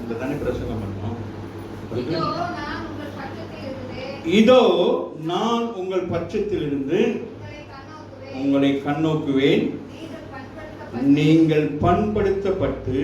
இந்த தானே பிரசங்கம் பண்ணோம். இதோ நான் உங்கள் பட்சத்தில் இருந்து உங்களை கண்ணோக்குவேன், நீங்கள் பண்படுத்தப்பட்டு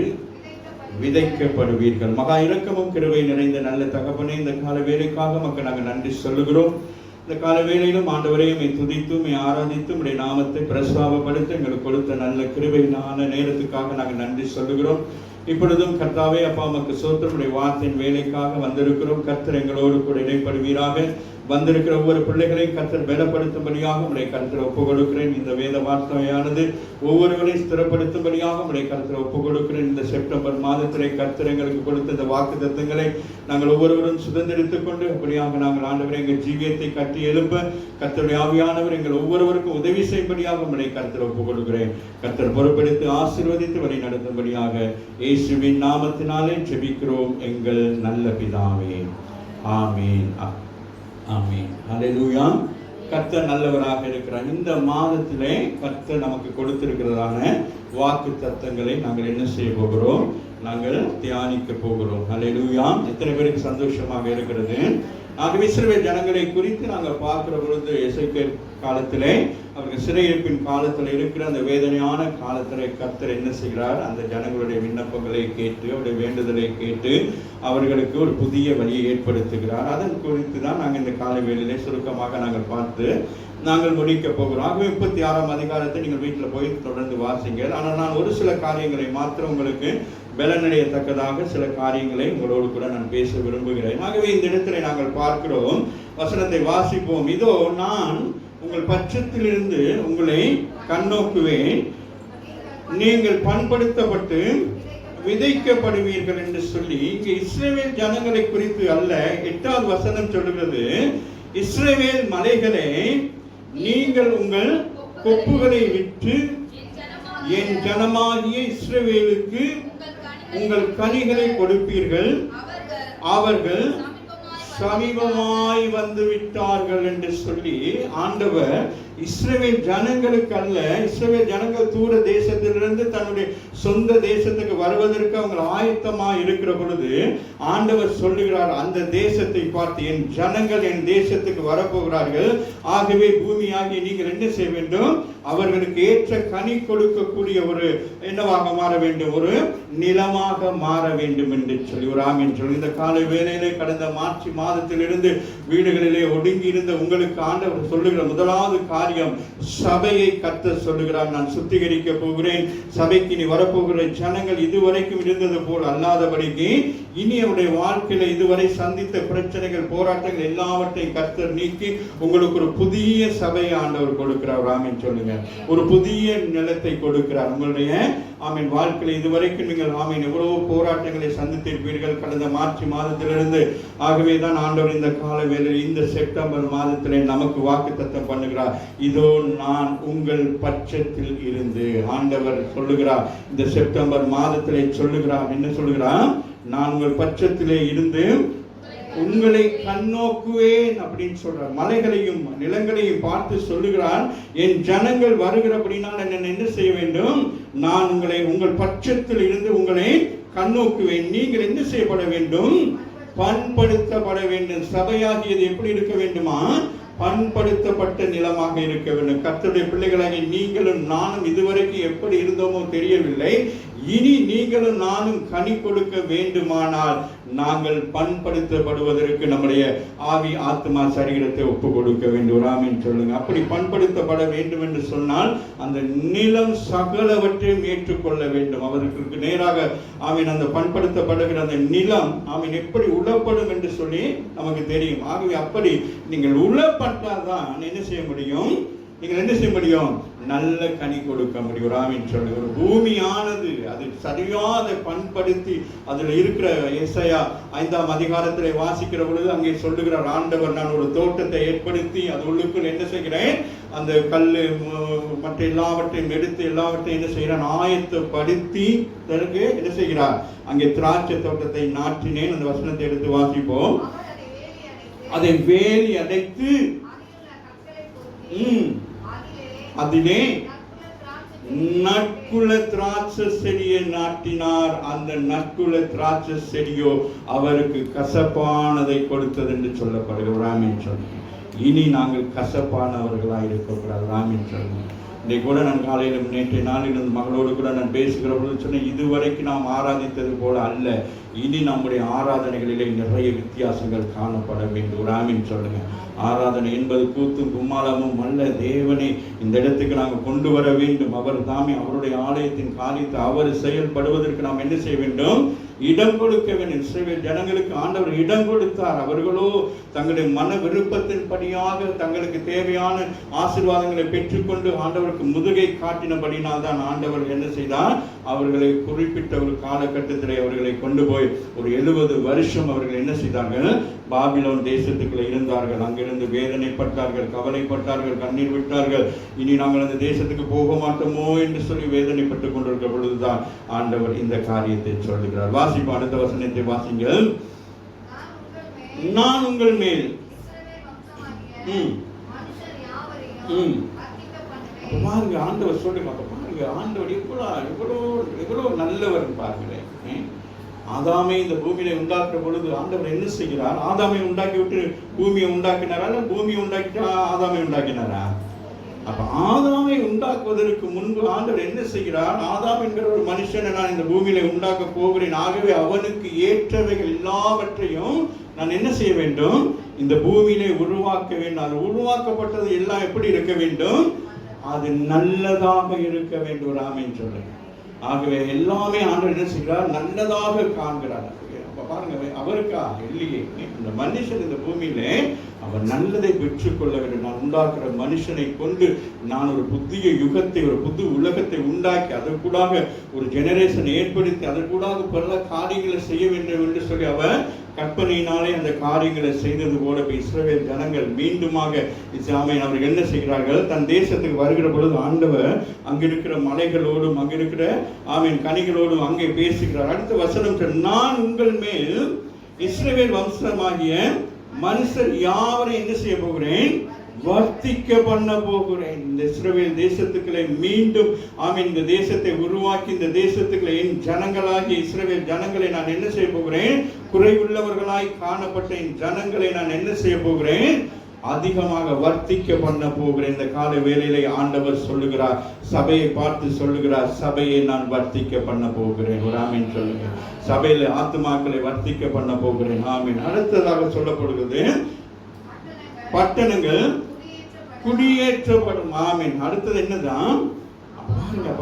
விதைக்கப்படுவீர்கள். மகா இரக்கமும் கிருபை நிறைந்த நல்ல தகப்பனே, இந்த கால வேலைக்காக மக்கள் நாங்கள் நன்றி சொல்லுகிறோம். இந்த கால வேளையிலும் ஆண்டவரையும் துதித்தும் ஆராதித்தும் உடைய நாமத்தை பிரஸ்தாபப்படுத்த எங்களுக்கு கொடுத்த நல்ல கிருபையான நேரத்துக்காக நாங்கள் நன்றி சொல்லுகிறோம். இப்பொழுதும் கர்த்தாவே அப்பா நமக்கு சோத்திரமுடைய வார்த்தையின் வேலைக்காக வந்திருக்கிறோம். கர்த்தர் எங்களோடு கூட இடைப்படுவீராக. வந்திருக்கிற ஒவ்வொரு பிள்ளைகளையும் கர்த்தர் பலப்படுத்தும்படியாக உடைய கருத்தில் ஒப்புக் கொடுக்கிறேன். இந்த வேத வார்த்தையானது ஒவ்வொருவரையும் ஸ்திரப்படுத்தும்படியாக உடைய கருத்தில் ஒப்புக் கொடுக்கிறேன். இந்த செப்டம்பர் மாதத்திலே கர்த்தர் எங்களுக்கு கொடுத்த இந்த வாக்கு தத்தங்களை நாங்கள் ஒவ்வொருவரும் சுதந்திரித்துக் கொண்டு அப்படியாக நாங்கள் ஆண்டவரை எங்கள் ஜீவியத்தை கட்டி எழுப்ப கர்த்தருடைய ஆவியானவர் எங்கள் ஒவ்வொருவருக்கும் உதவி செய்யும்படியாக உடைய கருத்தில் ஒப்புக் கொடுக்கிறேன். கர்த்தர் பொறுப்பெடுத்து ஆசீர்வதித்து வழி நடத்தும்படியாக இயேசுவின் நாமத்தினாலே ஜெபிக்கிறோம் எங்கள் நல்ல பிதாவே. ஆமீன், ஆமீன், ஹல்லேலூயா. கர்த்தர் நல்லவராக இருக்கிறார். இந்த மாதத்திலே கர்த்தர் நமக்கு கொடுத்திருக்கிறதான வாக்கு தத்தங்களை நாங்கள் என்ன செய்ய போகிறோம்? நாங்கள் தியானிக்க போகிறோம். ஹல்லேலூயா. எத்தனை பேருக்கு சந்தோஷமாக இருக்கிறது? ஆகவே இஸ்ரவேல் ஜனங்களை குறித்து நாங்கள் பார்க்கிற பொழுது எசேக்கியேல் காலத்திலே அவர்கள் சிறையிருப்பின் காலத்தில் இருக்கிற அந்த வேதனையான காலத்திலே கர்த்தர் என்ன செய்கிறார்? அந்த ஜனங்களுடைய விண்ணப்பங்களை கேட்டு அவருடைய வேண்டுதலை கேட்டு அவர்களுக்கு ஒரு புதிய வழியை ஏற்படுத்துகிறார். அதன் குறித்து தான் நாங்கள் இந்த காலை வேளையிலே சுருக்கமாக நாங்கள் பார்த்து நாங்கள் முடிக்க போகிறோம். ஆகவே 36ஆம் அதிகாரத்தை நீங்கள் வீட்டில் போய் தொடர்ந்து வாசிங்க. ஆனால் நான் ஒரு சில காரியங்களை மாத்திரம் உங்களுக்கு பலனடையத்தக்கதாக சில காரியங்களை உங்களோடு கூட நான் பேச விரும்புகிறேன். ஆகவே இந்த இடத்துல நாங்கள் பார்க்கிறோம், வசனத்தை வாசிப்போம். இதோ நான் உங்கள் பட்சத்திலிருந்து உங்களை கண்ணோக்குவேன், நீங்கள் பண்படுத்தப்பட்டு விதைக்கப்படுவீர்கள் என்று சொல்லி இங்கே இஸ்ரவேல் ஜனங்களை குறித்து அல்ல. 8வது வசனம் சொல்லுகிறது, இஸ்ரவேல் மலைகளே, நீங்கள் உங்கள் கொப்புகளை விற்று என் ஜனமாகிய இஸ்ரவேலுக்கு உங்கள் கனிகளை கொடுப்பீர்கள், அவர்கள் சமீபமாய் வந்து விட்டார்கள் என்று சொல்லி ஆண்டவர் இஸ்ரவேல் ஜனங்களுக்கு அல்ல, இஸ்ரவேல் ஜனங்கள் தூர தேசத்திலிருந்து தன்னுடைய சொந்த தேசத்துக்கு வருவதற்கு அவங்க ஆயத்தமாக இருக்கிற பொழுது ஆண்டவர் சொல்லுகிறார், அந்த தேசத்தை பார்த்து என் ஜனங்கள் என் தேசத்துக்கு வரப்போகிறார்கள். ஆகவே பூமியாகி நீங்கள் என்ன செய்ய வேண்டும்? அவர்களுக்கு ஏற்ற கனி கொடுக்கக்கூடிய ஒரு என்னவாக மாற வேண்டும்? ஒரு நிலமாக மாற வேண்டும் என்று சொல்லி ஒரு ஆமீன் சொல்லி இந்த காலை வேளையிலே கடந்த மார்ச் மாதத்திலிருந்து வீடுகளிலே ஒடுங்கி இருந்த உங்களுக்கு ஆண்டவர் சொல்லுகிற முதலாவது காரியம், சபையை கர்த்தர் சொல்லுகிறார், நான் சுத்திகரிக்க போகிறேன். சபைக்கு நீ வரப்போகிற ஜனங்கள் இதுவரைக்கும் இருந்தது போல் அல்லாதபடிக்கு இனி அவருடைய வாழ்க்கையில இதுவரை சந்தித்த பிரச்சனைகள் போராட்டங்கள் எல்லாவற்றையும் கர்த்தர் நீக்கி உங்களுக்கு ஒரு புதிய சபையை ஆண்டவர் கொடுக்கிறார். ஆமீன் சொல்லுங்க. ஒரு புதிய நிலத்தை கொடுக்கிறார் உங்களுடைய ஆமீன் வாழ்க்கையில. இதுவரைக்கும் நீங்கள் ஆமீன் எவ்வளவு போராட்டங்களை சந்தித்திருப்பீர்கள் கடந்த மார்ச் மாதத்திலிருந்து. ஆகவே தான் ஆண்டவர் இந்த கால வேளையில் இந்த செப்டம்பர் மாதத்திலே நமக்கு வாக்குத்தத்தம் பண்ணுகிறார், இதோ நான் உங்கள் பட்சத்தில் இருந்து. ஆண்டவர் சொல்லுகிறார் இந்த செப்டம்பர் மாதத்திலே சொல்லுகிறார், என்ன சொல்லுகிறார்? நான் உங்கள் பட்சத்திலே இருந்து உங்களை கண்ணோக்குவேன் அப்படின்னு சொல்றார். மலைகளையும் நிலங்களையும் பார்த்து சொல்லுகிறார், என் ஜனங்கள் வருகிறபடினால் நான் என்ன செய்ய வேண்டும்? நான் உங்களை உங்கள் பட்சத்தில் இருந்து உங்களை கண்ணோக்குவேன். நீங்கள் என்ன செய்யப்பட வேண்டும்? பண்படுத்தப்பட வேண்டும். சபையாகியது எப்படி இருக்க வேண்டுமா? பண்படுத்தப்பட்ட நிலமாக இருக்க வேண்டும். கர்த்தருடைய பிள்ளைகளாகி நீங்களும் நானும் இதுவரைக்கும் எப்படி இருந்தோமோ தெரியவில்லை. இனி நீங்களும் நானும் கனி கொடுக்க வேண்டுமானால் நாங்கள் பண்படுத்தப்படுவதற்கு நம்முடைய ஆவி ஆத்மா சரீரத்தை ஒப்பு கொடுக்க வேண்டும். ஆமீன் சொல்லுங்க. அப்படி பண்படுத்தப்பட வேண்டும் என்று சொன்னால் அந்த நிலம் சகலவற்றையும் ஏற்றுக்கொள்ள வேண்டும். அவர்களுக்கு நேராக ஆமீன் அந்த பண்படுத்தப்படுகிற அந்த நிலம் ஆமீன் எப்படி உழப்படும் என்று சொல்லி நமக்கு தெரியும். ஆகவே அப்படி நீங்கள் உழப்பட்டால்தான் என்ன செய்ய முடியும்? நீங்கள் என்ன செய்ய முடியும்? நல்ல கனி கொடுக்க முடியும். ஆமீன் சொல்லுங்க. ஒரு பூமியானது அது சரியாக பண்படுத்தி அதில் இருக்கிற ஏசாயா 5ஆம் அதிகாரத்தில் வாசிக்கிற பொழுது அங்கே சொல்லுகிறார் ஆண்டவர், நான் ஒரு தோட்டத்தை ஏற்படுத்தி அது உள்ளுக்குள் என்ன செய்கிறேன்? அந்த கல் மற்ற எல்லாவற்றையும் எடுத்து எல்லாவற்றையும் என்ன செய்கிறான்? ஆயத்தப்படுத்தி என்ன செய்கிறார்? அங்கே திராட்சை தோட்டத்தை நாட்டினேன். அந்த வசனத்தை எடுத்து வாசிப்போம். அதை வேலி அடைத்து அதிலே நற்குல திராட்சை செடியை நாட்டினார். அந்த நற்குல திராட்சை செடியோ அவருக்கு கசப்பானதை கொடுத்தது என்று சொல்லப்படுகிறது. ஆமென் சொல்லுங்க. இனி நாங்கள் கசப்பானவர்களாக இருக்கக்கூடாது. ஆமென் சொல்லுங்க. இன்றைக்கு கூட நான் காலையில் நேற்றைய நாளில் இந்த மகளோடு கூட நான் பேசுகிற பொழுது சொன்னேன், இதுவரைக்கும் நாம் ஆராதித்தது போல அல்ல, இனி நம்முடைய ஆராதனைகளிலே நிறைய வித்தியாசங்கள் காணப்பட வேண்டும். ஆமென் சொல்லுங்க. ஆராதனை என்பது கூத்தும் கும்மாளமும் அல்ல. தேவனை இந்த இடத்துக்கு நாங்கள் கொண்டு வர வேண்டும். அவர் தாமே அவருடைய ஆலயத்தின் காரியத்தை அவர் செயல்படுவதற்கு நாம் என்ன செய்ய வேண்டும்? இடம் கொடுக்க வேண்டும். இஸ்ரவேல் ஜனங்களுக்கு ஆண்டவர் இடம் கொடுத்தார். அவர்களோ தங்களுடைய மன விருப்பத்தின்படியாக தங்களுக்கு தேவையான ஆசீர்வாதங்களை பெற்றுக்கொண்டு ஆண்டவருக்கு முதுகை காட்டினபடினால் தான் ஆண்டவர் என்ன செய்தார்? அவர்களை குறிப்பிட்ட ஒரு காலகட்டத்திலே அவர்களை கொண்டு போய் ஒரு 70 வருஷம் அவர்கள் என்ன செய்தார்கள்? பாபிலோன் தேசத்துக்குள்ள இருந்தார்கள். அங்கிருந்து வேதனைப்பட்டார்கள், கவலைப்பட்டார்கள், கண்ணீர் விட்டார்கள். இனி நாங்கள் அந்த தேசத்துக்கு போக மாட்டோமோ என்று சொல்லி வேதனைப்பட்டுக் கொண்டிருக்கிற பொழுதுதான் ஆண்டவர் இந்த காரியத்தை சொல்லுகிறார். வாசிப்போம், அடுத்த வசனத்தை வாசிங்கள். நான் உங்கள் மேல் பாருங்க, ஆண்டவர் சொல்லுங்க. பாருங்க, ஆண்டவர் எவ்வளவு நல்லவர் பாருங்களேன். ஆதாமை இந்த பூமியில உண்டாக்குற பொழுது ஆண்டவர் என்ன செய்கிறார்? ஆதாமை உண்டாக்கி விட்டு பூமியை உண்டாக்கினாரா? இல்ல பூமியை உண்டாக்கிட்டு ஆதாமை உண்டாக்கினாரா? அப்ப ஆதாமை உண்டாக்குவதற்கு முன்பு ஆண்டவர் என்ன செய்கிறார்? ஆதாம் என்கிற ஒரு மனுஷனை நான் இந்த பூமியில உண்டாக்க போகிறேன். ஆகவே அவனுக்கு ஏற்றவைகள் எல்லாவற்றையும் நான் என்ன செய்ய வேண்டும்? இந்த பூமியிலே உருவாக்க வேண்டும். அது உருவாக்கப்பட்டது எல்லாம் எப்படி இருக்க வேண்டும்? அது நல்லதாக இருக்க வேண்டும். ஆமென் சொல்லுங்க. ஆகவே எல்லாமே ஆண்டவர் என்ன செய்கிறார்? நல்லதாக காண்கிறார். அப்ப பாருங்க, அவருக்கா இல்லையே, இந்த மனுஷன் இந்த பூமியிலே அவர் நல்லதை பெற்றுக்கொள்ள வேண்டும். நான் உண்டாக்குற மனுஷனை கொண்டு நான் ஒரு புதிய யுகத்தை, ஒரு புது உலகத்தை உண்டாக்கி அதற்கூடாக ஒரு ஜெனரேஷன் ஏற்படுத்தி அதற்கூடாக பல காரியங்களை செய்ய வேண்டும் என்று சொல்லி அவர் கற்பனையினாலே அந்த காரியங்களை செய்தது போல இஸ்ரவேல் ஜனங்கள் மீண்டுமாக ஆமென் அவர்கள் என்ன செய்கிறார்கள்? தன் தேசத்துக்கு வருகிற பொழுது ஆண்டவர் அங்கிருக்கிற மலைகளோடும் அங்கிருக்கிற ஆமென் கனிகளோடும் அங்கே பேசுகிறார். அடுத்த வசனம், நான் உங்கள் மேல் இஸ்ரவேல் வம்சமாகிய மனுஷர் யாவரை என்ன செய்ய போகிறேன்? வர்த்திக்க பண்ண போகிறேன். இந்த இஸ்ரவேல் தேசத்துக்களை மீண்டும் ஆமென் இந்த தேசத்தை உருவாக்கி இந்த தேசத்துக்களை என் ஜனங்களாகிய இஸ்ரவேல் ஜனங்களை நான் என்ன செய்ய போகிறேன்? குறைவுள்ளவர்களாய் காணப்பட்ட என் ஜனங்களை நான் என்ன செய்ய போகிறேன்? அதிகமாக வர்த்திக்க பண்ண போகிறேன். இந்த கால வேளையிலே ஆண்டவர் சொல்லுகிறார், சபையை பார்த்து சொல்லுகிறார், சபையை நான் வர்த்திக்க பண்ண போகிறேன். ஒரு ஆமென் சொல்லுங்க. சபையில ஆத்துமாக்களை வர்த்திக்க பண்ண போகிறேன். ஆமென். அடுத்ததாக சொல்லப்படுகிறது, பட்டணங்கள் குடியேற்றப்படும். ஆமென். அடுத்தது என்னதான்?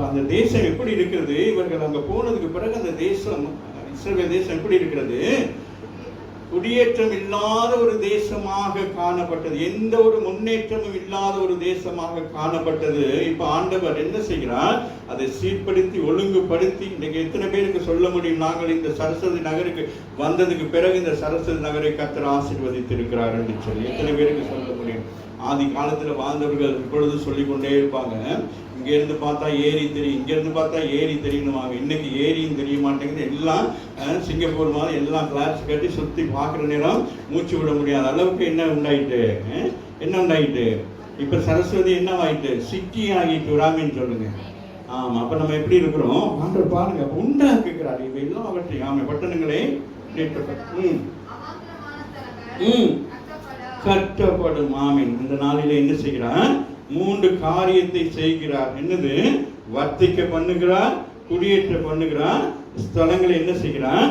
அந்த தேசம் எப்படி இருக்கிறது? இவர்கள் அங்க போனதுக்கு பிறகு அந்த தேசம், இஸ்ரவேல் தேசம் எப்படி இருக்கிறது? குடியேற்றம் இல்லாத ஒரு தேசமாக காணப்பட்டது. எந்த ஒரு முன்னேற்றமும் இல்லாத ஒரு தேசமாக காணப்பட்டது. இப்ப ஆண்டவர் என்ன செய்கிறார்? அதை சீர்படுத்தி ஒழுங்குபடுத்தி இன்னைக்கு எத்தனை பேருக்கு சொல்ல முடியும்? நாங்கள் இந்த சரஸ்வதி நகருக்கு வந்ததுக்கு பிறகு இந்த சரஸ்வதி நகரை கர்த்தர் ஆசீர்வதித்திருக்கிறார் என்று சொல்லி எத்தனை பேருக்கு சொல்ல முடியும்? ஆதி காலத்துல வாழ்ந்தவர்கள் இப்பொழுது சொல்லிக்கொண்டே இருப்பாங்க, இங்க இருந்து பார்த்தா ஏரி தெரியும், இங்க இருந்து பார்த்தா ஏரி தெரியுமாங்க. இன்னைக்கு ஏரியும் தெரிய மாட்டேங்குது. எல்லாம் சிங்கப்பூர் மாதிரி எல்லாம் கிளாஸ் கட்டி சுத்தி பாக்குற நேரம் மூச்சு விட முடியாத அளவுக்கு என்ன உண்டாயிட்டு? என்ன உண்டாயிட்டு? இப்ப சரஸ்வதி என்ன ஆயிட்டு? சிட்டி ஆகிட்டு. ராமின்னு சொல்லுங்க. ஆமா, அப்ப நம்ம எப்படி இருக்கிறோம்? ஆண்டவர் பாருங்க உண்டாக்குகிறார் இவை எல்லாவற்றையும். ஆமா, பட்டணங்களே கட்டப்படும். ஆமென். இந்த நாளில என்ன செய்கிறார்? 3 காரியத்தை செய்கிறார். என்னது? வர்த்திக்க பண்ணுகிறார், குடியேற்ற பண்ணுகிறார், ஸ்தலங்களை என்ன செய்கிறார்?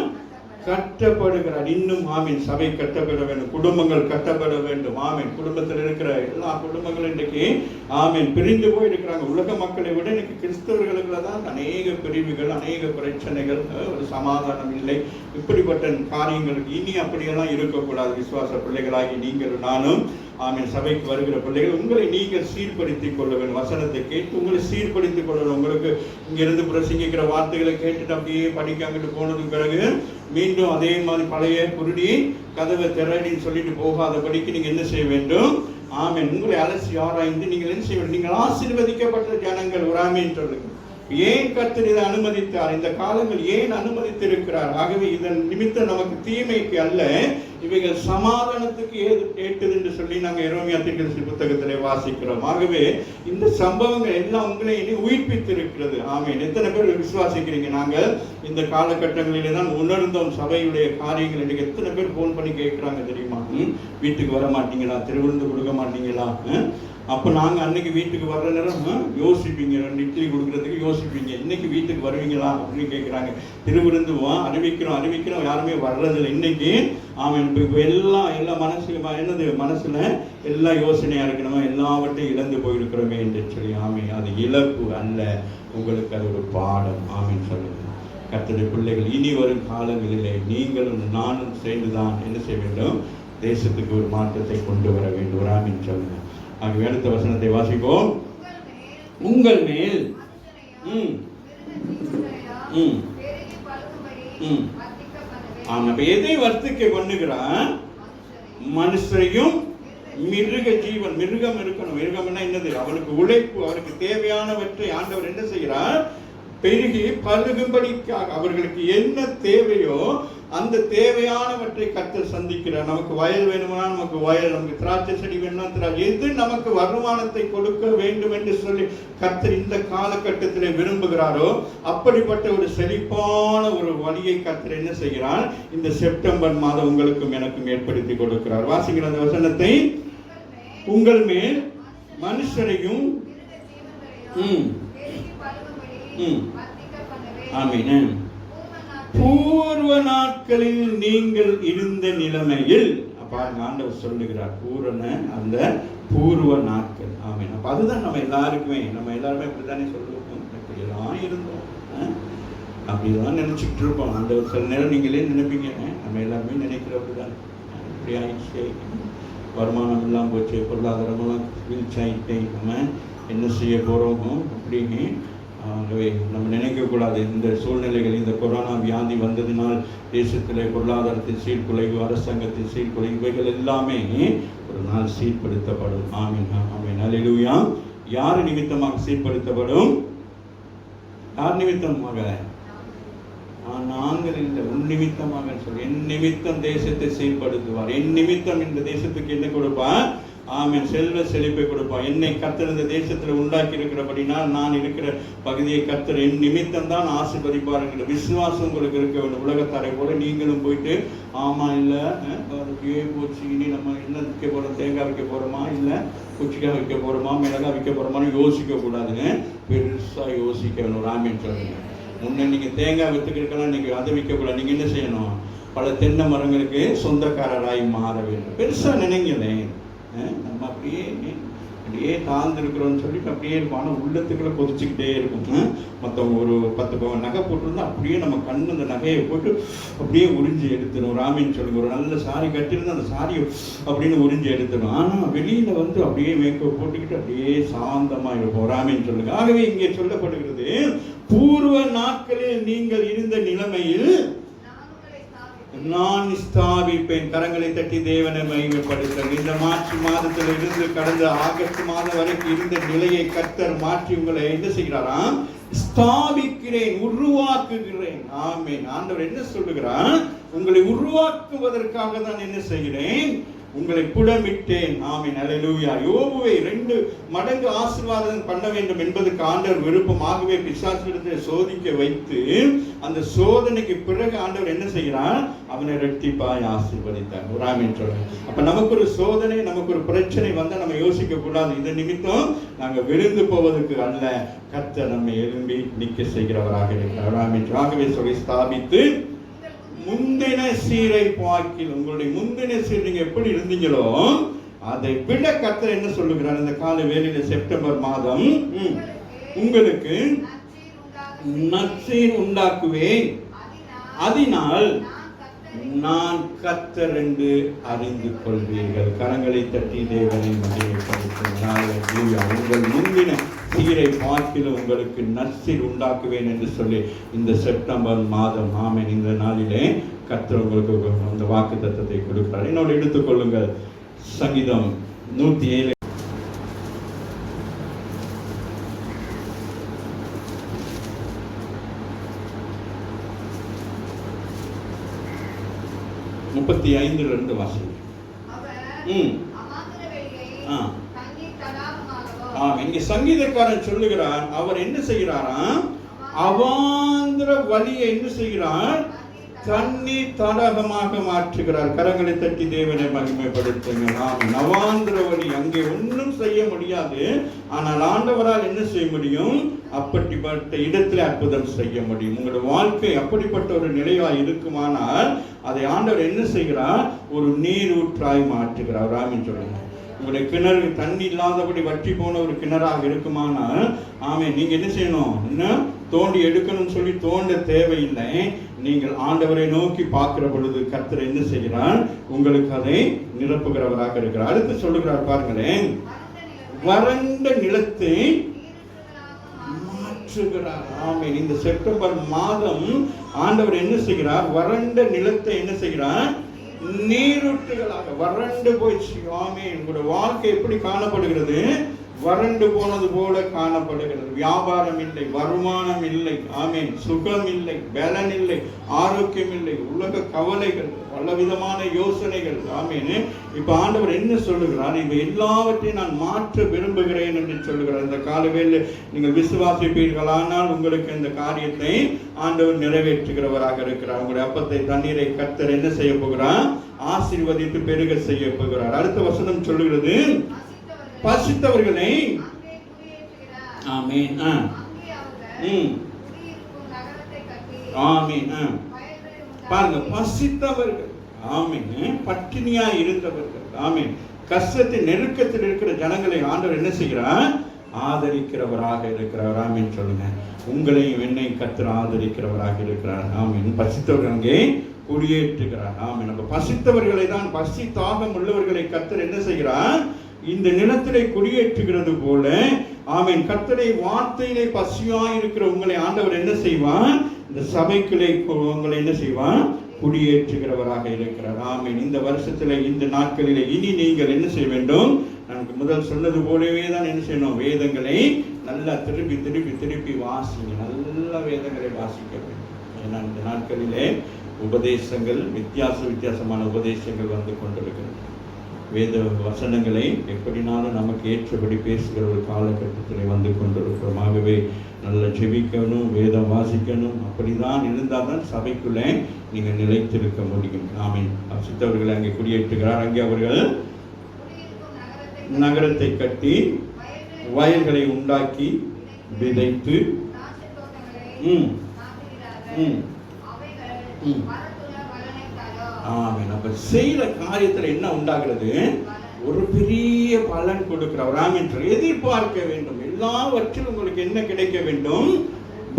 கட்டப்படுகிறார். இன்னும் ஆமென் சபை கட்டப்பட வேண்டும், குடும்பங்கள் கட்டப்பட வேண்டும். ஆமென். குடும்பத்தில் இருக்கிற எல்லா குடும்பங்களும் இன்றைக்கு ஆமென் பிரிந்து போய் இருக்கிறாங்க. உலக மக்களை விட இன்னைக்கு கிறிஸ்தவர்களுக்குள்ள தான் அநேக பிரிவுகள், அநேக பிரச்சனைகள், ஒரு சமாதானம் இல்லை. இப்படிப்பட்ட காரியங்களுக்கு இனி அப்படியெல்லாம் இருக்கக்கூடாது. விசுவாச பிள்ளைகளாகி நீங்கள் நானும் ஆமென் சபைக்கு வருகிற பிள்ளைகள் உங்களை நீங்கள் சீர்படுத்திக் கொள்ள வேண்டும். வசனத்தை கேட்டு உங்களை சீர்படுத்திக் கொள்ளணும். உங்களுக்கு இங்கிருந்து பிரசங்கிக்கிற வார்த்தைகளை கேட்டுட்டு அப்படியே படிக்காங்கிட்டு போனதுக்கு பிறகு மீண்டும் அதே மாதிரி பழைய குருடி கதவை திறடின்னு சொல்லிட்டு போகாதபடிக்கு நீங்க என்ன செய்ய வேண்டும்? ஆமென். உங்களை அலசி ஆராய்ந்து நீங்கள் என்ன செய்ய வேண்டும்? நீங்கள் ஆசீர்வதிக்கப்பட்ட ஜனங்கள். ஒரு ஆமென் சொல்லுங்க. ஏன் கர்த்தர் இதை அனுமதித்தார்? இந்த காலங்கள் ஏன் அனுமதித்திருக்கிறார்? ஆகவே இதன் நிமித்தம் நமக்கு தீமைக்கு அல்ல, இவைகள் சமாதானத்துக்கு ஏற்றது என்று சொல்லி நாங்கள் எரேமியா தீர்க்கதரிசி புத்தகத்திலே வாசிக்கிறோம். ஆகவே இந்த சம்பவங்கள் எல்லாம் உங்களை உயிர்ப்பித்து இருக்கிறது. ஆமென். எத்தனை பேர் விசுவாசிக்கிறீங்க? நாங்கள் இந்த காலகட்டங்களிலே தான் உணர்ந்தோம் சபையுடைய காரியங்கள். இன்னைக்கு எத்தனை பேர் போன் பண்ணி கேட்கிறாங்க தெரியுமா? வீட்டுக்கு வர மாட்டீங்களா? திருவிருந்து கொடுக்க மாட்டீங்களா? அப்போ நாங்கள் அன்னைக்கு வீட்டுக்கு வர்ற நேரம் யோசிப்பீங்க, 2 இட்லி கொடுக்குறதுக்கு யோசிப்பீங்க. இன்னைக்கு வீட்டுக்கு வருவீங்களா அப்படின்னு கேட்குறாங்க. திருவிருந்துவோம் அறிவிக்கிறோம் யாருமே வர்றதில்லை இன்னைக்கு. அவன் இப்போ எல்லாம் மனசுல எல்லாம் யோசனையா இருக்கணுமா, எல்லாவற்றையும் இழந்து போயிருக்கிறோமே என்று சொல்லி. ஆமே, அது இழப்பு அல்ல, உங்களுக்கு அது ஒரு பாடம். ஆமின்னு சொல்லுங்க. கர்த்தருடைய பிள்ளைகள், இனி வரும் காலங்களிலே நீங்களும் நானும் சேர்ந்துதான் என்ன செய்ய வேண்டும்? தேசத்துக்கு ஒரு மாற்றத்தை கொண்டு வர வேண்டும். ஆமின்னு சொல்லுங்க. ஆகவே அடுத்த வசனத்தை வாசிப்போம். உங்கள் மேல் ஆமா, எதை வர்த்திக்க பண்ணுகிறான்? மனுஷரையும் மிருக ஜீவன். மிருகம் இருக்கணும். மிருகம்னா என்னது? அவனுக்கு உழைப்பு, அவனுக்கு தேவையானவற்றை ஆண்டவர் என்ன செய்கிறார்? பெருகி பழுகும்படிக்காக அவர்களுக்கு என்ன தேவையோ அந்த தேவையானவற்றை கர்த்தர் சந்திக்கிறார். நமக்கு வயல் வேணும்னா நமக்கு வயல், நமக்கு திராட்சை செடி வேணும்னா திராட்சை, எது நமக்கு வருமானத்தை கொடுக்க வேண்டும் என்று சொல்லி கர்த்தர் இந்த காலகட்டத்தில் விரும்புகிறாரோ அப்படிப்பட்ட ஒரு செழிப்பான ஒரு வழியை கர்த்தர் என்ன செய்கிறார்? இந்த செப்டம்பர் மாதம் உங்களுக்கும் எனக்கும் ஏற்படுத்தி கொடுக்கிறார். வாசிக்கிற அந்த வசனத்தை, உங்கள் மேல் மனுஷரையும் ஆமென். பூர்வ நாட்களில் நீங்கள் இருந்த நிலைமையில், ஆண்டவர் சொல்லுகிறார் பூரண அந்த பூர்வ நாட்கள். ஆமென். அப்ப அதுதான் நம்ம எல்லாருமே அப்படித்தானே சொல்லுவோம். எப்படியெல்லாம் இருந்தோம், அப்படிதான் நினைச்சுக்கிட்டு இருப்போம். ஆண்டவர் சில நேரம் நீங்களே நினைப்பீங்க, நம்ம எல்லாருமே நினைக்கிறவர்கள் இப்படி ஆயிடுச்சு, வருமானம் எல்லாம் போச்சு, பொருளாதாரமெல்லாம் வீழ்ச்சி ஆயிட்டே, நம்ம என்ன செய்ய போறோமோ அப்படின்னு. ஆகவே நம்ம நினைக்கக்கூடாது. இந்த சூழ்நிலைகள், இந்த கொரோனா வியாதி வந்ததினால் தேசத்திலே பொருளாதாரத்தின் சீர்குலைவு, அரசாங்கத்தின் சீர்குலைவு, இவைகள் எல்லாமே ஒரு நாள் சீர்படுத்தப்படும். ஆமீன், ஆமீன், அல்லேலூயா. யார் நிமித்தமாக சீர்படுத்தப்படும்? யார் நிமித்தமாக? நாங்கள் இல்லை, உன் நிமித்தமாக சொல்லி. என் நிமித்தம் தேசத்தை சீர்படுத்துவார். என் நிமித்தம் இந்த தேசத்துக்கு என்ன கொடுப்பார்? ஆமென், செல்வ செழிப்பை கொடுப்பார். என்னை கர்த்தர் இந்த தேசத்தில் உண்டாக்கி இருக்கிறபடினா, நான் இருக்கிற பகுதியை கர்த்தர் என் நிமித்தம் தான் ஆசீர்வதிப்பாருங்கிற விசுவாசம் உங்களுக்கு இருக்க வேண்டும். உலகத்தாரை போல நீங்களும் போயிட்டு ஆமா இல்லை அப்படியே போச்சு, இனி நம்ம என்ன விற்க போறோம்? தேங்காய் விற்க போறோமா, இல்லை குச்சிக்காய் விற்க போறோமா, மிளகாய் விற்க போறோமான்னு யோசிக்க கூடாதுங்க. பெருசா யோசிக்க வேணும். ஆமென் சொல்லுங்க. முன்ன நீங்க தேங்காய் வித்துக்கிருக்கலாம், நீங்க அதை விற்கக்கூடாது. நீங்க என்ன செய்யணும்? பல தென்னை மரங்களுக்கு சொந்தக்காரராய் மாற வேண்டும். பெருசா நினைங்களேன். நம்ம அப்படியே தாழ்ந்துருக்கிறோன்னு சொல்லிட்டு அப்படியே இருக்கும். ஆனால் உள்ளத்துக்குள்ள கொதிச்சுக்கிட்டே இருக்கும். மற்றவங்க ஒரு 10 பவன் நகை போட்டிருந்தா அப்படியே நம்ம கண்ணு அந்த நகையை போட்டு அப்படியே உறிஞ்சி எடுத்துடும். ராமின்னு சொல்லுங்க. ஒரு நல்ல சாரி கட்டியிருந்தா அந்த சாரியை அப்படின்னு உறிஞ்சி எடுத்துடும். ஆனால் வெளியில வந்து அப்படியே மேக்கப் போட்டுக்கிட்டு அப்படியே சாந்தமா இருப்போம். ராமின்னு சொல்லுங்க. ஆகவே இங்கே சொல்லப்படுகிறது, பூர்வ நாட்களில் நீங்கள் இருந்த நிலைமையில் நான் ஸ்தாபிப்பேன். கரங்களை தட்டி தேவனை மகிமைப்படுத்துங்கள். இந்த மார்ச் மாதத்தில் இருந்து கடந்த ஆகஸ்ட் மாதம் வரைக்கும் இருந்த நிலையை கர்த்தர் மாற்றி உங்களை என்ன செய்கிறாராம்? ஸ்தாபிக்கிறேன், உருவாக்குகிறேன். ஆமென். ஆண்டவர் என்ன சொல்லுகிறார்? உங்களை உருவாக்குவதற்காக தான் என்ன செய்கிறேன்? உங்களை புடமிட்டேன். ஆமென், அல்லேலூயா. யோபுவை 2 மடங்கு ஆசீர்வாதம் பண்ண வேண்டும் என்பதற்கு ஆண்டவர் விருப்பமாகவே பிசாசிடத்தில் சோதிக்க வைத்து, அந்த சோதனைக்கு பிறகு ஆண்டவர் என்ன செய்கிறார்? அவனை இரட்டிப்பாய் ஆசீர்வதித்தார். ஆமென் சொல்றேன். அப்ப நமக்கு ஒரு சோதனை, நமக்கு ஒரு பிரச்சனை வந்தா நம்ம யோசிக்க கூடாது. இந்த நிமித்தம் நாங்க விழுந்து போவதற்கு அல்ல, கர்த்தர் நம்மை எழும்பி நிற்க செய்கிறவராக இருக்கிறார். ஆமென். ஆகவே சொல்லி ஸ்தாபித்து முந்தின சீரை பார்க்கில், உங்களுடைய முந்தின சீர் நீங்க எப்படி இருந்தீங்களோ அதை விட கர்த்தர் என்ன சொல்லுகிறார்? இந்த கால வேளையில செப்டம்பர் மாதம் உங்களுக்கு நற்சீர் உண்டாக்குவேன், அதனால் நான் கர்த்தர் என்று அறிந்து கொள்வீர்கள். கரங்களை தட்டி தேவனை மகிமைப்படுத்துங்கள். உங்கள் முந்தின சீரை பார்க்கிலும் உங்களுக்கு நற்சீர் உண்டாக்குவேன் என்று சொல்லி இந்த செப்டம்பர் மாதம் ஆமென் இந்த நாளிலே கர்த்தர் உங்களுக்கு அந்த வாக்குத்தத்தத்தை கொடுக்கிறார். என்னோடு எடுத்துக்கொள்ளுங்கள் சங்கீதம் 107. 35 வாசிங்க. இங்க சங்கீதக்காரன் சொல்லுகிறார், அவர் என்ன செய்கிறாராம், அவாந்திர வழியை என்ன செய்கிறார், தண்ணீர் தடாகமாக மாற்றுகிறார். கரங்களை தட்டி தேவனை மகிமைப்படுத்துங்க. நவாந்திர வழி, அங்கே ஒன்றும் செய்ய முடியாது, ஆனால் ஆண்டவரால் என்ன செய்ய முடியும், அப்படிப்பட்ட இடத்துல அற்புதம் செய்ய முடியும். உங்களோட வாழ்க்கை அப்படிப்பட்ட ஒரு நிலையா இருக்குமானால் அதை ஆண்டவர் என்ன செய்கிறார், ஒரு நீரூற்றாய் மாற்றுகிறார். ஆமென் சொல்லுங்க. உங்களுடைய கிணறு தண்ணி இல்லாதபடி வற்றி போன ஒரு கிணறாக இருக்குமானால் ஆமென், நீங்க என்ன செய்யணும், இன்னும் தோண்டி எடுக்கணும்னு சொல்லி தோண்ட தேவையில்லை. நீங்கள் ஆண்டவரை நோக்கி பார்க்கிற பொழுது கர்த்தர் என்ன செய்கிறார், உங்களுக்கு அதை நிரப்புகிறவராக இருக்கிறார். அடுத்து சொல்லுகிறார் பாருங்களேன், வறண்ட நிலத்தை மாற்றுகிறார். ஆமென். இந்த செப்டம்பர் மாதம் ஆண்டவர் என்ன செய்கிறார், வறண்ட நிலத்தை என்ன செய்கிறார், நீரூற்றுகளாக. வறண்டு போயிடுச்சு. ஆமென். உங்களுடைய வாழ்க்கை எப்படி காணப்படுகிறது, வறண்டு போனது போல காணப்படுகிறது. வியாபாரம் இல்லை, வருமானம் இல்லை, ஆமென், சுகம் இல்லை, பலன் இல்லை, ஆரோக்கியம் இல்லை, உலக கவலைகள், பல விதமான யோசனைகள். ஆமென். இப்ப ஆண்டவர் என்ன சொல்லுகிறார், இவை எல்லாவற்றையும் நான் மாற்ற விரும்புகிறேன் என்று சொல்லுகிறார். இந்த காலவேளை நீங்கள் விசுவாசிப்பீர்களானால் உங்களுக்கு இந்த காரியத்தை ஆண்டவர் நிறைவேற்றுகிறவராக இருக்கிறார். உங்களுடைய அப்பத்தை தண்ணீரை கர்த்தர் என்ன செய்ய போகிறார், ஆசீர்வதித்து பெருக செய்ய போகிறார். அடுத்த வசனம் சொல்லுகிறது, பசித்தவர்களை ஆமென் ஆமென் பாருங்க, பசித்தவர்கள் ஆமென், பட்டினியா இருந்தவர்கள் ஆமென், கஷ்டத்தின் நெருக்கத்தில் இருக்கிற ஜனங்களை ஆண்டவர் என்ன செய்கிறார், ஆதரிக்கிறவராக இருக்கிறார். ஆமென் சொல்லுங்க. உங்களையும் என்னையும் கர்த்தர் ஆதரிக்கிறவராக இருக்கிறார். ஆமென். பசித்தவர்கள் அங்கே குடியேற்றுகிறார். ஆமென். நம்ம பசித்தவர்களை தான், பசி தாகம் உள்ளவர்களை கர்த்தர் என்ன செய்கிறார், இந்த நிலத்திலே குடியேற்றுகிறது போல ஆமென், கர்த்தருடைய வார்த்தையிலே பசியாய் இருக்கிற உங்களை ஆண்டவர் என்ன செய்வார், இந்த சபைக்குள்ளே உங்களை என்ன செய்வார், குடியேற்றுகிறவராக இருக்கிறார். ஆமென். இந்த வருஷத்துல, இந்த நாட்களிலே இனி நீங்கள் என்ன செய்ய வேண்டும், நமக்கு முதல் சொன்னது போலவே தான் என்ன செய்யணும், வேதங்களை நல்லா திருப்பி திருப்பி திருப்பி வாசிங்க. நல்ல வேதங்களை வாசிக்க வேண்டும். ஏன்னா இந்த நாட்களிலே உபதேசங்கள், வித்தியாசமான உபதேசங்கள் வந்து கொண்டிருக்கிறது. வேத வசனங்களை எப்படினாலும் நமக்கு ஏற்றபடி பேசுகிற ஒரு காலகட்டத்தில் வந்து கொண்டிருக்கிறோம். ஆகவே நல்லா ஜெபிக்கணும், வேதம் வாசிக்கணும். அப்படிதான் இருந்தால் தான் சபைக்குள்ளே நீங்கள் நிலைத்திருக்க முடியும். ஆமென். சித்தவர்களை அங்கே குடியேற்றுகிறார். அங்கே அவர்கள் நகரத்தை கட்டி வயல்களை உண்டாக்கி விதைத்து ஆமென். அப்ப செய்யற காரியத்துல என்ன உண்டாகிறது, ஒரு பெரிய பலன் கொடுக்கிறார். ஆமென். எதிர்பார்க்க வேண்டும், எல்லாவற்றிலும் உங்களுக்கு என்ன கிடைக்க வேண்டும்,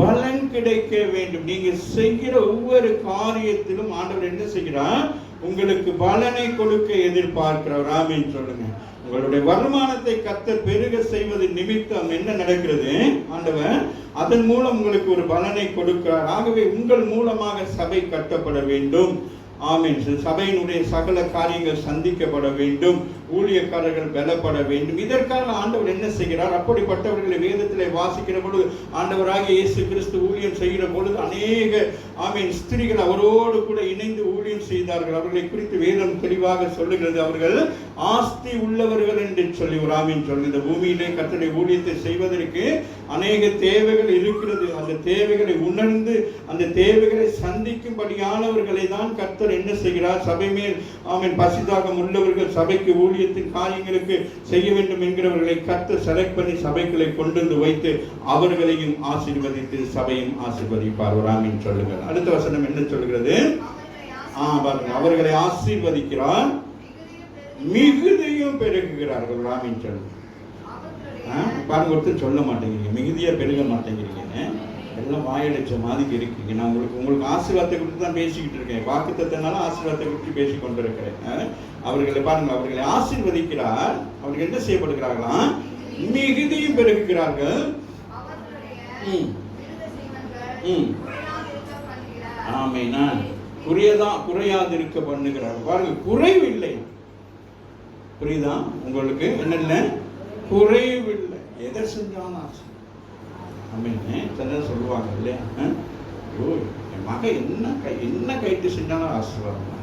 பலன் கிடைக்க வேண்டும். நீங்க செய்கிற ஒவ்வொரு காரியத்திலும் ஆண்டவர் என்ன செய்கிறார், உங்களுக்கு பலனை கொடுக்க எதிர்பார்க்கிறார். ஆமென் சொல்லுங்க. உங்களுடைய வருமானத்தை கர்த்தர் பெருக செய்வது நிமித்தம் என்ன நடக்கிறது, ஆண்டவர் அதன் மூலம் உங்களுக்கு ஒரு பலனை கொடுக்கிறார். ஆகவே உங்கள் மூலமாக சபை கட்டப்பட வேண்டும். ஆமென். சபையினுடைய சகல காரியங்கள் சந்திக்கப்பட வேண்டும், ஊழியக்காரர்கள் பலப்பட வேண்டும். இதற்காக ஆண்டவர் என்ன செய்கிறார், அப்படிப்பட்டவர்களை வேதத்திலே வாசிக்கிற பொழுது, ஆண்டவராகிய இயேசு கிறிஸ்து ஊழியம் செய்கிற பொழுது அநேக ஆமென் ஸ்திரீகள் அவரோடு கூட இணைந்து ஊழியம் செய்தார்கள். அவர்களை குறித்து வேதம் தெளிவாக சொல்லுகிறது, அவர்கள் ஆஸ்தி உள்ளவர்கள் என்று சொல்லி ஒரு ஆமென் சொல்லி. இந்த பூமியிலே கர்த்தருடைய ஊழியத்தை செய்வதற்கு அநேக தேவைகள் இருக்கிறது. அந்த தேவைகளை உணர்ந்து அந்த தேவைகளை சந்திக்கும்படியானவர்களை தான் கர்த்தர் என்ன செய்கிறார், சபை மேல் ஆமென் பசிதாகம் உள்ளவர்கள், சபைக்கு ஊழியத்தின் காரியங்களுக்கு செய்ய வேண்டும் என்கிறவர்களை கர்த்தர் செலக்ட் பண்ணி சபைகளை கொண்டு வந்து வைத்து அவர்களையும் ஆசீர்வதித்து சபையும் ஆசீர்வதிப்பார். ஒரு ஆமென் சொல்லுங்கள். அடுத்த வசனம் என்ன சொல்கிறது, பாருங்க, அவர்களை ஆசீர்வதிக்கிறார், மிகுதியும் பெருகுகிறார்கள். ஒரு ஆமென் சொல்லுங்க. பாருங்க, ஒருத்தர் சொல்ல மாட்டேங்கிறீங்க, மிகுதியா பெருக மாட்டேங்கிறீங்க, எல்லாம் வாயடிச்ச மாதிரி இருக்கீங்க. நான் உங்களுக்கு ஆசீர்வாதத்தை குறித்து தான் பேசிக்கிட்டு இருக்கேன், வாக்குத்தத்தனால ஆசீர்வாதத்தை குறித்து பேசிக் கொண்டிருக்கிறேன். அவர்களை பாருங்க, அவர்களை ஆசீர்வதிக்கிறார். அவர்கள் என்ன செய்யப்படுகிறார்களாம், மிகுதியும் பெருகுகிறார்கள். ஆமென். குறையாது இருக்க பண்ணுகிறார். பாருங்க, குறைவு இல்லை. புரியுதா உங்களுக்கு, என்னென்ன குறைவு இல்லை, எதை செஞ்சாலும் ஆசை. ஆமென். சொல்லுவாங்க இல்லையா, என் மகன் என்ன கைட்டு செஞ்சாலும் ஆசீர்வாதம்.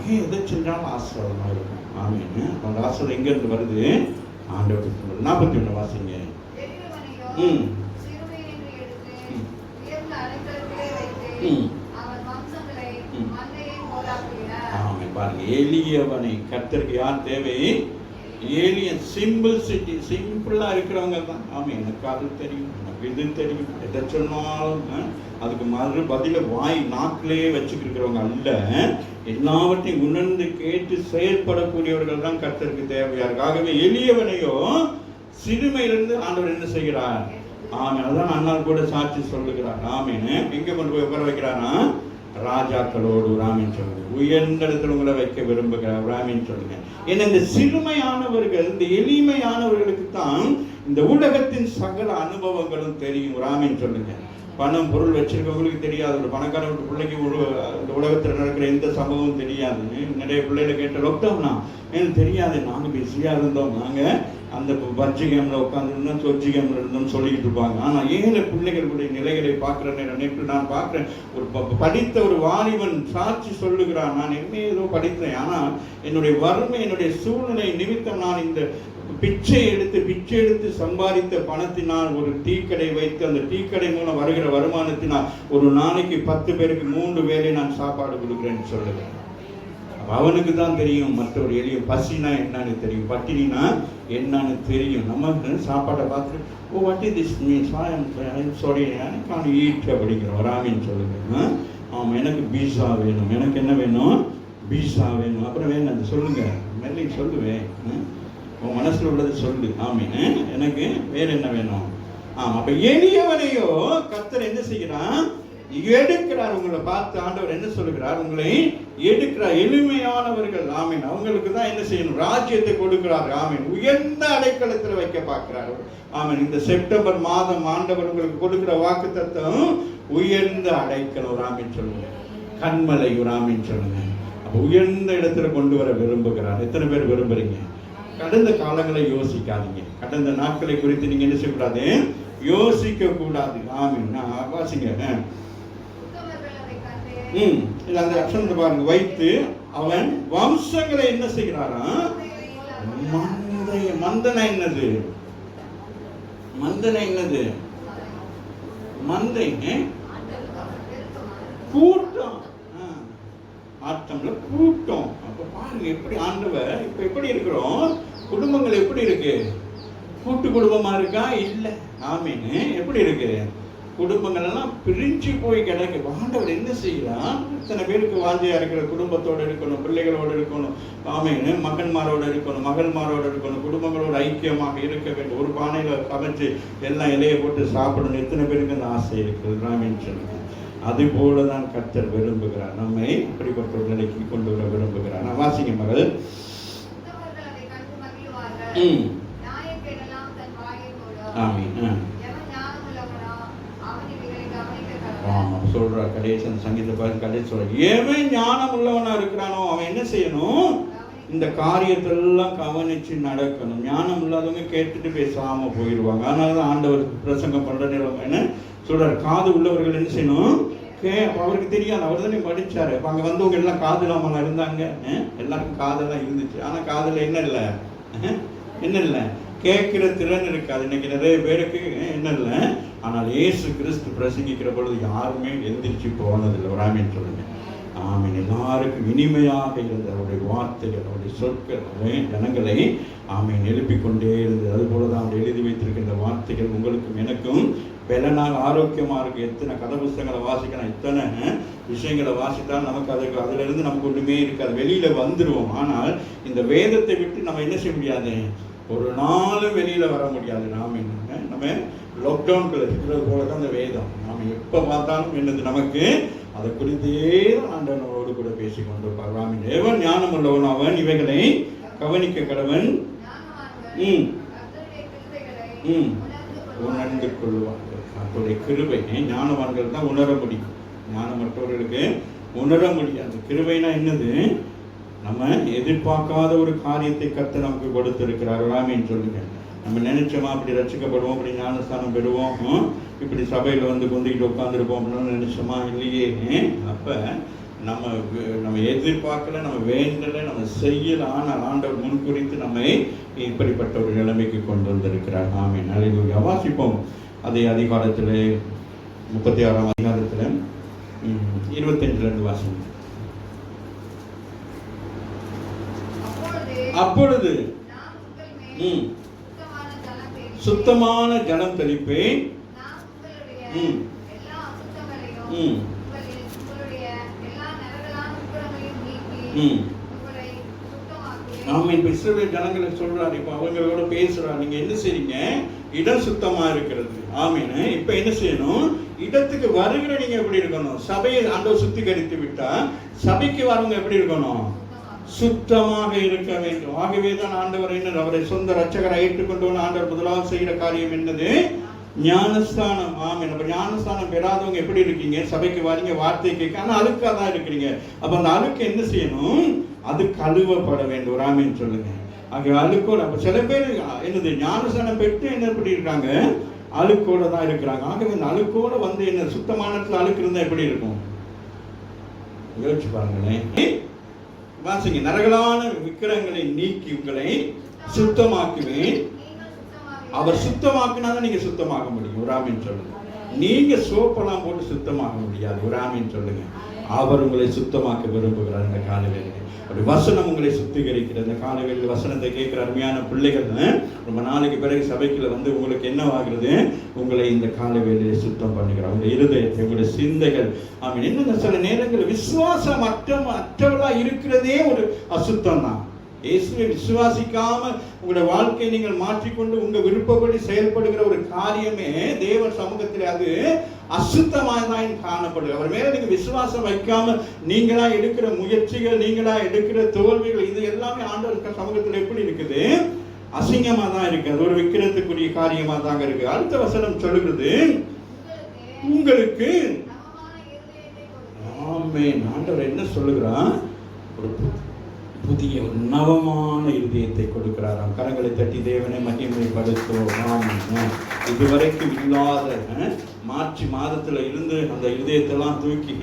மகன் எதை செஞ்சாலும் ஆசீர்வாதமாக இருக்கும். ஆமீன். அந்த ஆசீர்வாதம் எங்கேருந்து வருது? ஆண்டவர் 41 வாசிங்க. ஆமாம், பாருங்க, எளியவனை கர்த்தருக்கு யார் தேவை? ஏலியன், சிம்பிள்சிட்டி, சிம்பிளா இருக்கிறவங்க தான். ஆமா, எனக்கு அது தெரியும், எனக்கு இது தெரியும், எதை சொன்னாலும் அதுக்கு மறு பதில வாய் நாக்கிலேயே வச்சுக்கிறவங்க அல்ல, எல்லாவற்றையும் உணர்ந்து கேட்டு செயல்படக்கூடியவர்கள் தான் கர்த்தருக்கு தேவையா இருக்கு. ஆகவே எளியவனையோ சிறுமையிலிருந்து ஆண்டவர் என்ன செய்கிறார்? ஆமே, அதான் அண்ணால் கூட சாட்சி சொல்லுகிறார். ஆமேன்னு எங்க கொண்டு போய் உட்கார வைக்கிறானா? ராஜாக்களோடு. ராமின்னு சொல்லுங்க. உயர்ந்த இடத்துல உங்களை வைக்க விரும்புகிறார். ராமின்னு சொல்லுங்க. ஏன்னா இந்த சிறுமையானவர்கள், இந்த எளிமையானவர்களுக்கு தான் இந்த உலகத்தின் சகல அனுபவங்களும் தெரியும். ராமின்னு சொல்லுங்க. பணம் பொருள் வச்சிருக்கவங்களுக்கு தெரியாது. ஒரு பணக்கார வீட்டு பிள்ளைக்கு இந்த உலகத்தில் நடக்கிற எந்த சம்பவமும் தெரியாது. நிறைய பிள்ளைகளை கேட்ட லாக்டவுனா எனக்கு தெரியாது, நாங்கள் பிஸியாக இருந்தோம், நாங்கள் அந்த பப்ஜி கேமில் உட்காந்துருந்தோம், சொஜ்ஜி கேமில் இருந்தோம்னு சொல்லிக்கிட்டு இருப்பாங்க. ஆனால் ஏழை பிள்ளைகளுடைய நிலைகளை பார்க்குற நேரம் நேற்று நான் பார்க்குறேன். ஒரு படித்த ஒரு வாலிபன் சாட்சி சொல்லுகிறான், நான் என்ன ஏதோ படித்தேன், ஆனால் என்னுடைய வறுமை, என்னுடைய சூழ்நிலை நிமித்தம் நான் இந்த பிச்சை எடுத்து சம்பாதித்த பணத்தினால் ஒரு டீக்கடை வைத்து அந்த டீக்கடை மூலம் வருகிற வருமானத்தினால் ஒரு நாளைக்கு 10 பேருக்கு 3 வேளை நான் சாப்பாடு கொடுக்குறேன்னு சொல்லுவேன். அவனுக்கு தான் தெரியும் மற்றொரு எளிய பசினா என்னன்னு தெரியும், பட்டினா என்னன்னு தெரியும். நம்ம சாப்பாட்டை பார்த்துட்டு oh what is this means, sorry can eat அப்படிங்கிறோம். ராமின்னு சொல்லுங்க. ஆமாம், எனக்கு பீஸா வேணும், எனக்கு என்ன வேணும்? பீஸா வேணும். அப்புறம் வேணும் அது சொல்லுங்க, மெல்ல சொல்லுவேன், உன் மனசுல உள்ளது சொல்லு. ஆமீன். எனக்கு வேற என்ன வேணும்? அப்ப எளியவனையோ கர்த்தர் என்ன செய்கிறான்? எடுக்கிறார். உங்களை பார்த்து ஆண்டவர் என்ன சொல்லுகிறார்? உங்களை எடுக்கிறார். எளிமையானவர்கள், ஆமீன், அவங்களுக்கு தான் என்ன செய்யணும்? ராஜ்யத்தை கொடுக்கிறார். ஆமீன். உயர்ந்த அடைக்கலத்தில் வைக்க பார்க்கிறார். ஆமீன். இந்த செப்டம்பர் மாதம் ஆண்டவர் உங்களுக்கு கொடுக்கிற வாக்குத்தத்தம் உயர்ந்த அடைக்கலம். ராமின்னு சொல்லுங்க. கண்மலை. ராமின்னு சொல்லுங்க. அப்ப உயர்ந்த இடத்துல கொண்டு வர விரும்புகிறார். எத்தனை பேர் விரும்புறீங்க? கடந்த காலங்களை யோசிக்காதீங்க. கடந்த நாட்களை குறித்து நீங்க என்ன செய்யக்கூடாது? யோசிக்க கூடாது. ஆமீன். வாசிங்க. அந்த அக்ஷரத்தை பாருங்க. வைத்து அவன் வம்சங்களை என்ன செய்கிறாரா? மந்தனை என்னது? மந்தனை என்னது? மந்தை கூட்டம். ஆட்டம்ல கூட்டம். அப்ப பாருங்க எப்படி ஆண்டவர் இப்ப எப்படி இருக்கிறோம்? குடும்பங்கள் எப்படி இருக்கு? கூட்டு குடும்பமா இருக்கா? இல்ல. ஆமீன். எப்படி இருக்கு? குடும்பங்கள் எல்லாம் பிரிஞ்சு போய் கிடக்கு. ஆண்டவர் என்ன செய்யலாம்? இத்தனை பேருக்கு வாஞ்சையா இருக்கிற குடும்பத்தோடு இருக்கணும், பிள்ளைகளோடு இருக்கணும், ஆமீன், மகன்மாரோடு இருக்கணும், மகள்மாரோடு இருக்கணும், குடும்பங்களோடு ஐக்கியமாக இருக்க வேண்டும். ஒரு பானையில சமைச்சு எல்லாம் இலையை போட்டு சாப்பிடணும். எத்தனை பேருக்கு அந்த ஆசை இருக்குது? ராமின்னு சொல்லுங்க. அது போலதான் கர்த்தர் விரும்புகிறார். நம்மை அப்படிப்பட்ட ஒரு நிலைக்கு கொண்டு வர விரும்புகிறார். நான் வாசிங்க மகள். சொல்றார் கடைசி சங்கீத கடைசி சொல்ற, எவன் ஞானம் உள்ளவனா இருக்கிறானோ அவன் என்ன செய்யணும்? இந்த காரியத்தெல்லாம் கவனிச்சு நடக்கணும். ஞானம் இல்லாதவங்க கேட்டுட்டு பேசாம போயிடுவாங்க. அதனாலதான் ஆண்டவர் பிரசங்கம் பண்ற நேரம் என்ன சொல்றார்? காது உள்ளவர்கள் என்ன செய்யணும்? அவருக்கு தெரியாது, அவர் தானே படிச்சாரு. அப்ப அங்க வந்தவங்க எல்லாம் காது இல்லாம இருந்தாங்க. எல்லாருக்கும் காதெல்லாம் இருந்துச்சு, ஆனா காதுல என்ன இல்ல? என்ன இல்ல? கேட்கிற திறன் இருக்காது. இன்னைக்கு நிறைய பேருக்கு என்ன இல்லை? ஆனால் இயேசு கிறிஸ்து பிரசங்கிக்கிற பொழுது யாருமே எந்திரிச்சு போனதில்லை. ஒரு ஆமீன் சொல்லுங்க. ஆமீன். எல்லாருக்கும் இனிமையாக இருந்த அவருடைய வார்த்தைகள், அவருடைய சொற்கள் ஜனங்களை ஆமீன் எழுப்பிக் கொண்டே இருந்தது. அது போலதான் அவர் எழுதி வைத்திருக்கின்ற வார்த்தைகள் உங்களுக்கும் எனக்கும் பலனால் ஆரோக்கியமா இருக்கு. எத்தனை கதை புஸ்தகங்களை வாசிக்கணும், எத்தனை விஷயங்களை வாசித்தால் நமக்கு அதுல இருந்து நமக்கு ஒன்றுமே இருக்காது, வெளியில வந்துடுவோம். ஆனால் இந்த வேதத்தை விட்டு நம்ம என்ன செய்ய முடியாது? ஒரு நாளும் வெளியில வர முடியாது. நாம நம்ம லாக்டவுன்குள்ள இருக்கிறது போலதான் அந்த வேதம். நாம எப்ப பார்த்தாலும் என்னது நமக்கு அதை குறித்தே ஆண்டவனோடு கூட பேசிக்கொண்டு இருப்பார். எவன் ஞானம் உள்ளவன் அவன் இவைகளை கவனிக்க கடவன் உணர்ந்து கொள்வார்கள். அவருடைய கிருபை ஞானவான்கள் தான் உணர முடியும். ஞானமற்றவர்களுக்கு உணர முடியாது. கிருபைனா என்னது? நம்ம எதிர்பார்க்காத ஒரு காரியத்தை கர்த்தர் நமக்கு கொடுத்திருக்கிறார். ராமின்னு சொல்லுங்க. நம்ம நினைச்சோமா அப்படி ரட்சிக்கப்படுவோம், அப்படி ஞானஸ்தானம் பெறுவோம், இப்படி சபையில வந்து கொண்டுகிட்டு உட்காந்துருப்போம் அப்படின்னு நினைச்சோமா? இல்லையே. அப்ப நம்ம எதிர்பார்க்கல, நம்ம வேண்டலை, நம்ம செய்யல. ஆனால் ஆண்டவர் முன்குறித்து நம்மை இப்படிப்பட்ட ஒரு நிலைமைக்கு கொண்டு வந்திருக்கிறார். ஆமென். அல்லேலூயா. வாசிப்போம் அதே அதிகாரத்தில் 36ஆம் அதிகாரத்தில் 25 வாசிப்போம். அப்பொழுது சுத்தமான ஜலம் தெளிப்பேன். ஆமென். இப்ப இஸ்ரவேல் ஜனங்களை சொல்றாரு, இப்ப அவங்களோட பேசுறாரு, நீங்க என்ன செய்றீங்க? இடம் சுத்தமா இருக்கிறது. ஆமென். இப்ப என்ன செய்யணும்? இடத்துக்கு வருகிற நீங்க எப்படி இருக்கணும்? சபையை ஆண்டவர் சுத்திகரித்து விட்டா சபைக்கு வரவங்க எப்படி இருக்கணும்? சுத்தமாக இருக்க வேண்டும். ஆகவேதான் ஆண்டவர் என்ன, அவரை சொந்த ரட்சகரை ஏற்றுக்கொண்டு ஆண்டவர் முதலாவது செய்கிற காரியம் என்னது? ஞானஸ்தானம். ஆமென். அப்ப ஞானஸ்தானம் பெறாதவங்க எப்படி இருக்கீங்க? சபைக்கு வரீங்க, வார்த்தை கேட்க, ஆனா அழுக்கா தான் இருக்கிறீங்க. அப்ப அந்த அழுக்கு என்ன செய்யணும்? அது கழுவப்பட வேண்டும். ஆமென் சொல்லுங்க. ஆக அழுக்கோட, அப்ப சில பேர் என்னது ஞானஸ்தானம் பெற்று என்ன எப்படி இருக்காங்க? அழுக்கோட தான் இருக்கிறாங்க. ஆகவே இந்த அழுக்கோட வந்து என்ன, சுத்தமானத்துல அழுக்கு இருந்தா எப்படி இருக்கும்? யோசிச்சு பாருங்களேன். வாசிங்க. நரகலான விக்கிரகங்களை நீக்கி உங்களை சுத்தமாக்குவேன். அவர் சுத்தமாக்குனாதான் நீங்க சுத்தமாக முடியும். ஒரு ஆமீன் சொல்லுங்க. நீங்க சோப்பெல்லாம் போட்டு சுத்தமாக முடியாது. ஒரு ஆமீன் சொல்லுங்க. அவர் உங்களை சுத்தமாக்க விரும்புகிறார். இந்த காலவேளையில் அப்படி வசனம் உங்களை சுத்திகரிக்கிற இந்த காலவேளையில் வசனத்தை கேட்கிற அருமையான பிள்ளைகள் ரொம்ப நாளைக்கு பிறகு சபைக்குள்ள வந்து உங்களுக்கு என்னவாகிறது? உங்களை இந்த காலவேளையில சுத்தம் பண்ணுகிறார். உங்க இருதயத்தை, உங்களுடைய சிந்தைகள். ஆமீன். என்ன, சில நேரங்கள் விசுவாசம் அற்றவளா இருக்கிறதே ஒரு அசுத்தம் தான். இயேசுவை விசுவாசிக்காம உங்களுடைய வாழ்க்கையை நீங்கள் மாற்றிக்கொண்டு உங்க விருப்பப்படி செயல்படுகிற ஒரு காரியமே தேவ சமூகத்தில் அது அசுத்தமானதான் காணப்படுது. அவர் மேல நீங்க விசுவாசம் வைக்காம நீங்களா எடுக்கிற முயற்சிகள், நீங்களா எடுக்கிற தோல்விகள், இது எல்லாமே ஆண்டவர் சமூகத்தில் எப்படி இருக்குது? அசிங்கமா தான் இருக்கு. அது ஒரு விக்கிரத்துக்குரிய காரியமா தாங்க இருக்கு. அடுத்த வசனம் சொல்லுகிறது, உங்களுக்கு ஆமென். ஆண்டவர் என்ன சொல்லுகிறான்? ஒரு புதிய ஒரு நவமான இருதயத்தை கொடுக்கிறாராம். கரங்களை தட்டி தேவனை மகிமைப்படுத்துவோம். இதுவரைக்கும் இல்லாத மார்ச் மாதத்துல இருந்து அந்த இருதயத்தெல்லாம் தூக்கி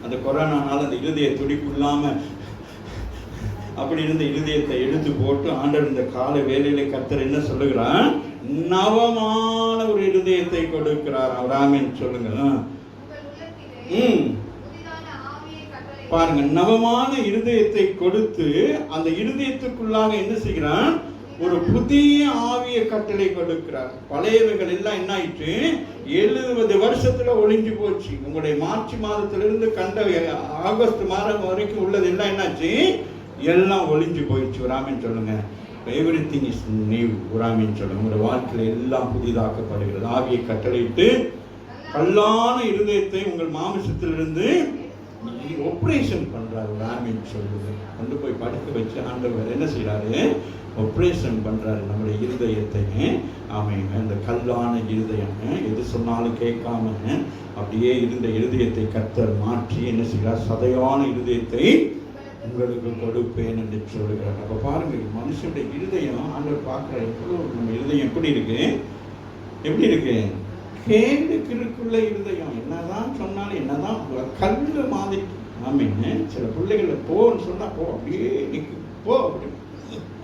அந்த கொரோனானால அந்த இருதய துடிப்பு இல்லாம அப்படி இருந்த இருதயத்தை எடுத்து போட்டு ஆண்டவர் இந்த கால வேளையில கர்த்தர் என்ன சொல்லுகிறான்? நவமான ஒரு இருதயத்தை கொடுக்கிறார். ஆமென் சொல்லுங்க. பாருங்க, நவமான இருதயத்தை கொடுத்து அந்த இருதயத்துக்குள்ளாக என்ன செய்கிறான்? ஒரு புதிய ஆவிய கட்டளை கொடுக்கிறார். பழையவைகள் எல்லாம் என்ன ஆயிற்று? 70 வருஷத்துல ஒளிஞ்சு போச்சு. உங்களுடைய மார்ச் மாதத்திலிருந்து கண்ட ஆகஸ்ட் மாதம் வரைக்கும் உள்ளது எல்லாம் என்னாச்சு? எல்லாம் ஒளிஞ்சு போயிடுச்சு. ஒரு ஆமென் சொல்லுங்க. Everything is new. ஒரு ஆமென் சொல்லுங்க. உங்களுடைய வாழ்க்கையில எல்லாம் புதிதாக்கப்படுகிறது. ஆவியை கட்டளையிட்டு கல்லான இருதயத்தை உங்கள் மாமிசத்திலிருந்து ஆபரேஷன் பண்றாரு. ஆமென் சொல்லுது. கொண்டு போய் படுக்க வச்சு ஆண்டவர் என்ன செய்யறாரு? ஆபரேஷன் பண்றாரு நம்முடைய இருதயத்தை. ஆமென். அந்த கல்லான இருதயம், எது சொன்னாலும் கேட்காம அப்படியே இருந்த இருதயத்தை கர்த்தர் மாற்றி என்ன செய்யறார்? சதையான இருதயத்தை உங்களுக்கு கொடுப்பேன் என்று சொல்லுகிறார். அப்ப பாருங்க, மனுஷனுடைய இருதயம் ஆண்டவர் பார்க்கிற எவ்வளவு நம்ம இருதயம் எப்படி இருக்கு? எப்படி இருக்கு? கேடுக்குள்ள இருதயம். என்னதான் சொன்னாலும், என்னதான் கல்லு மாதிரி. ஆமென். சில பிள்ளைகளை போன்னு சொன்னா போ, அப்படியே நிக்கு, போ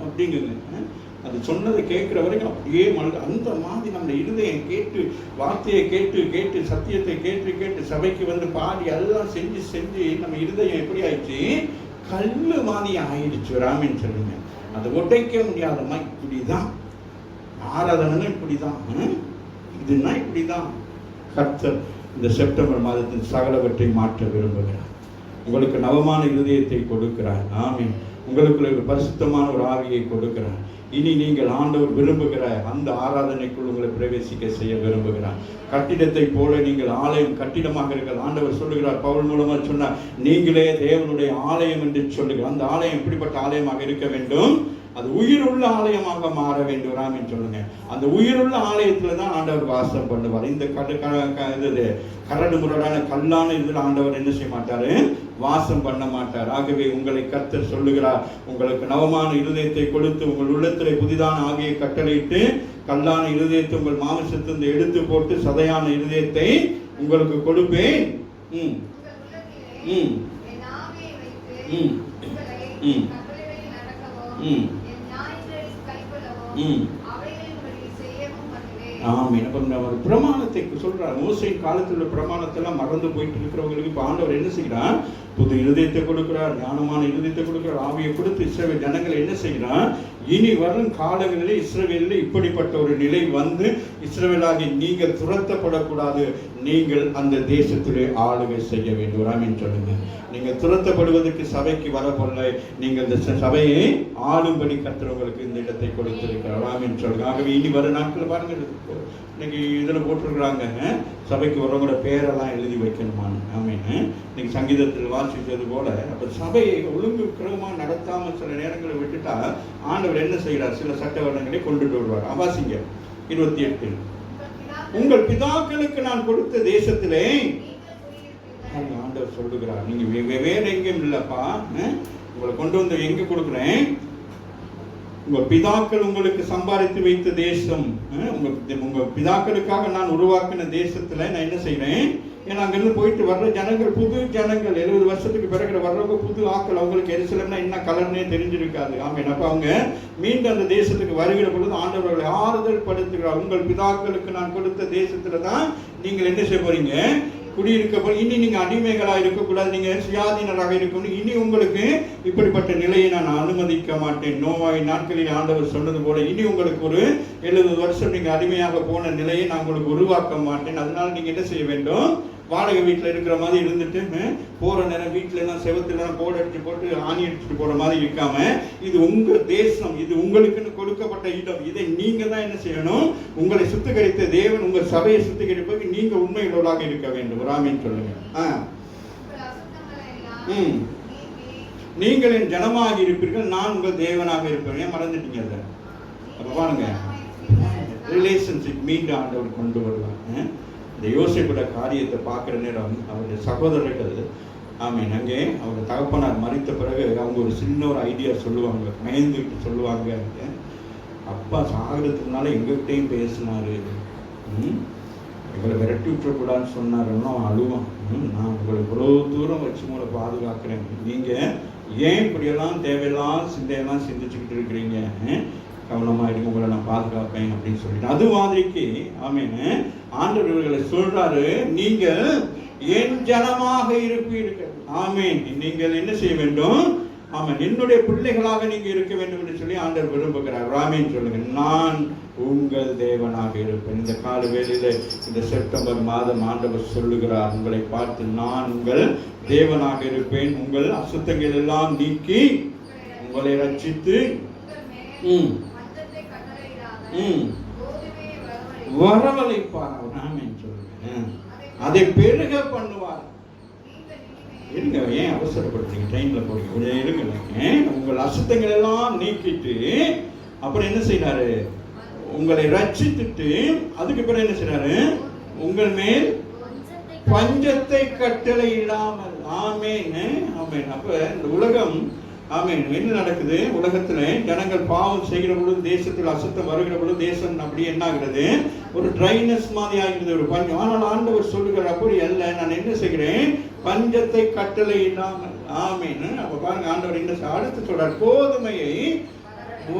அப்படிங்குங்க. அது சொன்னதை கேட்கிற வரைக்கும் அப்படியே அந்த மாதிரி நம்ம இருதயம் கேட்டு, வார்த்தையை கேட்டு கேட்டு, சத்தியத்தை கேட்டு கேட்டு, சபைக்கு வந்து பாடி எல்லாம் செஞ்சு செஞ்சு நம்ம இருதயம் எப்படி ஆயிடுச்சு? கல்லு மாதிரி ஆயிடுச்சு. ஆமென் சொல்லுங்க. அதை உடைக்க முடியாதமா. இப்படிதான் ஆராதனை, இப்படிதான் இதுனா, இப்படிதான் கர்த்தர் இந்த செப்டம்பர் மாதத்தின் சகலவற்றை மாற்ற விரும்புகிறார். உங்களுக்கு நவமான இருதயத்தை கொடுக்கிறார். ஆமென். உங்களுக்கு ஒரு பரிசுத்தமான ஒரு ஆவியை கொடுக்கிறார். இனி நீங்கள் ஆண்டவர் விரும்புகிற அந்த ஆராதனைக்குள் உங்களை பிரவேசிக்க செய்ய விரும்புகிறார். கட்டிடத்தை போல நீங்கள் ஆலயம் கட்டிடமாக இருக்கிறது. ஆண்டவர் சொல்லுகிறார், பவுல் மூலமா சொன்னார், நீங்களே தேவனுடைய ஆலயம் என்று சொல்லுகிறார். அந்த ஆலயம் எப்படிப்பட்ட ஆலயமாக இருக்க வேண்டும்? அது உயிருள்ள ஆலயமாக மாற வேண்டும். ஆமென் சொல்லுங்க. அந்த உயிருள்ள ஆலயத்துல தான் ஆண்டவர் வாசம் பண்ணுவார். இந்த கரடு முரடான கல்லான இதில் ஆண்டவர் என்ன செய்ய மாட்டாரு? வாசம் பண்ண மாட்டார். ஆகவே உங்களை கர்த்தர் சொல்லுகிறார், உங்களுக்கு நவமான இருதயத்தை கொடுத்து உங்கள் உள்ளத்திலே புதிதான ஆவியை கட்டளையிட்டு கல்லான இருதயத்தை உங்கள் மாமிசத்திலிருந்து எடுத்து போட்டு சதையான இருதயத்தை உங்களுக்கு கொடுப்பேன். பிரமாணத்தை சொல்றார். மோசேயின் காலத்தில் உள்ள பிரமாணத்தெல்லாம் மறந்து போயிட்டு இருக்கிறவங்களுக்கு இப்ப ஆண்டவர் என்ன செய்கிறார்? புது இருதயத்தை கொடுக்கிறார், ஞானமான இருதயத்தை கொடுக்கிறார், ஆவியை கொடுத்து இஸ்ரவேல் ஜனங்களை என்ன செய்கிறார்? இனி வரும் காலங்களிலே இஸ்ரவேலில் இப்படிப்பட்ட ஒரு நிலை வந்து இஸ்ரவேலாகி நீங்கள் துரத்தப்படக்கூடாது, நீங்கள் அந்த தேசத்திலே ஆளுகை செய்ய வேண்டும். ஆமென் சொல்லுங்க. நீங்கள் துரத்தப்படுவதற்கு சபைக்கு வரப்போல, நீங்கள் இந்த சபையை ஆளும்படி கர்த்தர் உங்களுக்கு இந்த இடத்தை கொடுத்திருக்கிறார். ஆமென் சொல்லுங்க. ஆகவே இனி வரும் நாட்கள் பாருங்க, இன்னைக்கு இதில் போட்டிருக்கிறாங்க, சபைக்கு வரவங்களோட பேரெல்லாம் எழுதி வைக்கணுமான்னு. ஆமீன். இன்னைக்கு சங்கீதத்தில் வாசித்தது போல அப்போ சபையை ஒழுங்கு கிரமமாக நடத்தாமல் சில நேரங்களை விட்டுட்டா ஆண்டவர் என்ன செய்கிறார்? சில சட்ட வர்ணங்களை கொண்டுட்டு வருவார். அவாசிங்க 28. உங்கள் பிதாக்களுக்கு நான் கொடுத்த தேசத்திலே ஆண்டவர் சொல்லுகிறார், நீங்க வேற எங்கேயும் இல்லப்பா, உங்களை கொண்டு வந்து எங்க கொடுக்குறேன்? உங்க பிதாக்கள் உங்களுக்கு சம்பாதித்து வைத்த தேசம், உங்க பிதாக்களுக்காக நான் உருவாக்கின தேசத்துல நான் என்ன செய்யறேன்? ஏன்னா அங்கிருந்து போயிட்டு வர்ற ஜனங்கள் புது ஜனங்கள், 70 வருஷத்துக்கு பிறகு வர்றவங்க புது ஆக்கள், அவங்களுக்கு எருசலேம்னா என்ன கலர்னே தெரிஞ்சிருக்காது. ஆமீன். அப்ப அவங்க மீண்டும் அந்த தேசத்துக்கு வருகிற பொழுது ஆண்டவர்களை ஆறுதல் படுத்துகிறார். உங்கள் பிதாக்களுக்கு நான் கொடுத்த தேசத்துல தான் நீங்கள் என்ன செய்ய போறீங்க? குடியிருக்க. இனி நீங்க அடிமைகளா இருக்கக்கூடாது, நீங்க சுயாதீனராக இருக்கணும். இனி உங்களுக்கு இப்படிப்பட்ட நிலையை நான் அனுமதிக்க மாட்டேன். நோவாய் நாட்களில் ஆண்டவர் சொன்னது போல இனி உங்களுக்கு ஒரு 70 வருஷம் நீங்க அடிமையாக போன நிலையை நான் உங்களுக்கு உருவாக்க மாட்டேன். அதனால நீங்க என்ன செய்ய வேண்டும்? வாடகை வீட்டில் இருக்கிற மாதிரி இருந்துட்டு போற நேரம் வீட்டுல எல்லாம் செவத்துல கோடு அடிச்சு போட்டு ஆணி அடிச்சுட்டு போற மாதிரி இருக்காம, இது உங்க தேசம், இது உங்களுக்குன்னு கொடுக்கப்பட்ட இடம், இதை நீங்க தான் என்ன செய்யணும்? உங்களை சுத்திகரித்த தேவன் உங்க சபையை சுத்திகரிப்பதற்கு நீங்க உண்மையுள்ளவராக இருக்க வேண்டும். ராமின்னு சொல்லுங்க. நீங்கள் என் ஜனமாக இருப்பீர்கள், நான் உங்கள் தேவனாக இருப்பேன். ஏன் மறந்துட்டீங்க? அதை அப்ப பாருங்க, ரிலேஷன்ஷிப் மீண்டும் ஆண்டவர் கொண்டு வருவாங்க. இந்த யோசிப்போட காரியத்தை பார்க்குற நேரம் அவருடைய சகோதரர்கள், ஆமீன், அங்கே அவங்க தகப்பனார் மறித்த பிறகு அவங்க ஒரு சின்ன ஒரு ஐடியா சொல்லுவாங்க, பயந்துட்டு சொல்லுவாங்க, அப்பா சாகிறதுக்கு முன்னால எங்ககிட்டையும் பேசினாரு, எங்களை விரட்டி விட்டுறக்கூடாதுன்னு சொன்னாருன்னா அவன் அழுவான். நான் உங்களை இவ்வளோ தூரம் வச்சு உங்களை பாதுகாக்கிறேன், நீங்கள் ஏன் இப்படியெல்லாம் தேவையெல்லாம் சிந்தையெல்லாம் சிந்திச்சுக்கிட்டு இருக்கிறீங்க, கவனமாயிடுங்க, உங்களை நான் பாதுகாப்பேன் அப்படின்னு சொல்லிட்டு அது மாதிரிக்கு ஆமீன் ஆண்டவர் இவர்களை சொல்றாரு, நீங்கள் என் ஜனமாக இருப்பீர்கள். ஆமீன். நீங்கள் என்ன செய்ய வேண்டும்? ஆமீன், என்னுடைய பிள்ளைகளாக நீங்க இருக்க வேண்டும் என்று சொல்லி ஆண்டவர் விரும்புகிறார். ஆமீன் சொல்லுங்க. நான் உங்கள் தேவனாக இருப்பேன். இந்த கால வேளையில இந்த செப்டம்பர் மாதம் ஆண்டவர் சொல்லுகிறார், உங்களை பார்த்து நான் உங்கள் தேவனாக இருப்பேன், உங்கள் அசுத்தங்கள் எல்லாம் நீக்கி உங்களை ரட்சித்து வரவழைப்பார். ஆமென் சொல்லுங்க. அதை பெருக பண்ணுவார். இருங்க, ஏன் அவசரப்படுறீங்க? ட்ரெயின்ல போறீங்க, கொஞ்சம் இருங்க. உங்கள் அசுத்தங்கள் எல்லாம் நீக்கிட்டு அப்புறம் என்ன செய்யறாரு? உங்களை ரட்சித்துட்டு அதுக்கு பிறகு என்ன செய்யறாரு? உங்கள் மேல் பஞ்சத்தை கட்டளையிடாமல். ஆமென். ஆமென். அப்ப இந்த உலகம் ஆமீன் என்ன நடக்குது? உலகத்துல ஜனங்கள் பாவம் செய்கிற பொழுது, தேசத்தில் அசுத்தம் வருகிற பொழுது தேசம் அப்படி என்ன ஆகிறது? ஒரு ட்ரைனஸ் மாதிரி ஆகிறது, ஒரு பஞ்சம். ஆனால் ஆண்டவர் சொல்லுகிற அப்படி அல்ல, நான் என்ன செய்கிறேன்? பஞ்சத்தை கட்டளை இல்லாமல். ஆமீன். அப்ப பாருங்க, ஆண்டவர் என்ன அடுத்து சொல்றார்? கோதுமையை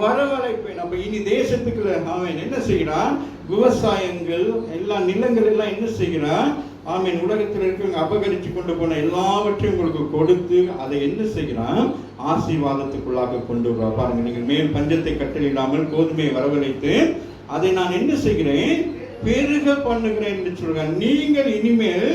வரவழைப்பேன். அப்ப இனி தேசத்துக்குள்ள ஆமீன் என்ன செய்கிறான்? விவசாயங்கள் எல்லா நிலங்கள் எல்லாம் என்ன செய்கிறான்? ஆமீன் உலகத்தில் இருக்கிறவங்க அபகரிச்சு கொண்டு போன எல்லாவற்றையும் உங்களுக்கு கொடுத்து அதை என்ன செய்கிறான்? ஆசீர்வாதத்துக்குள்ளாக கொண்டு வருவார். பாருங்க, நீங்கள் மேல் பஞ்சத்தை கட்டளையிடாமல் கோதுமையை வரவழைத்து அதை நான் என்ன செய்கிறேன்? பெருக பண்ணுகிறேன் என்று சொல்றாங்க. நீங்கள் இனிமேல்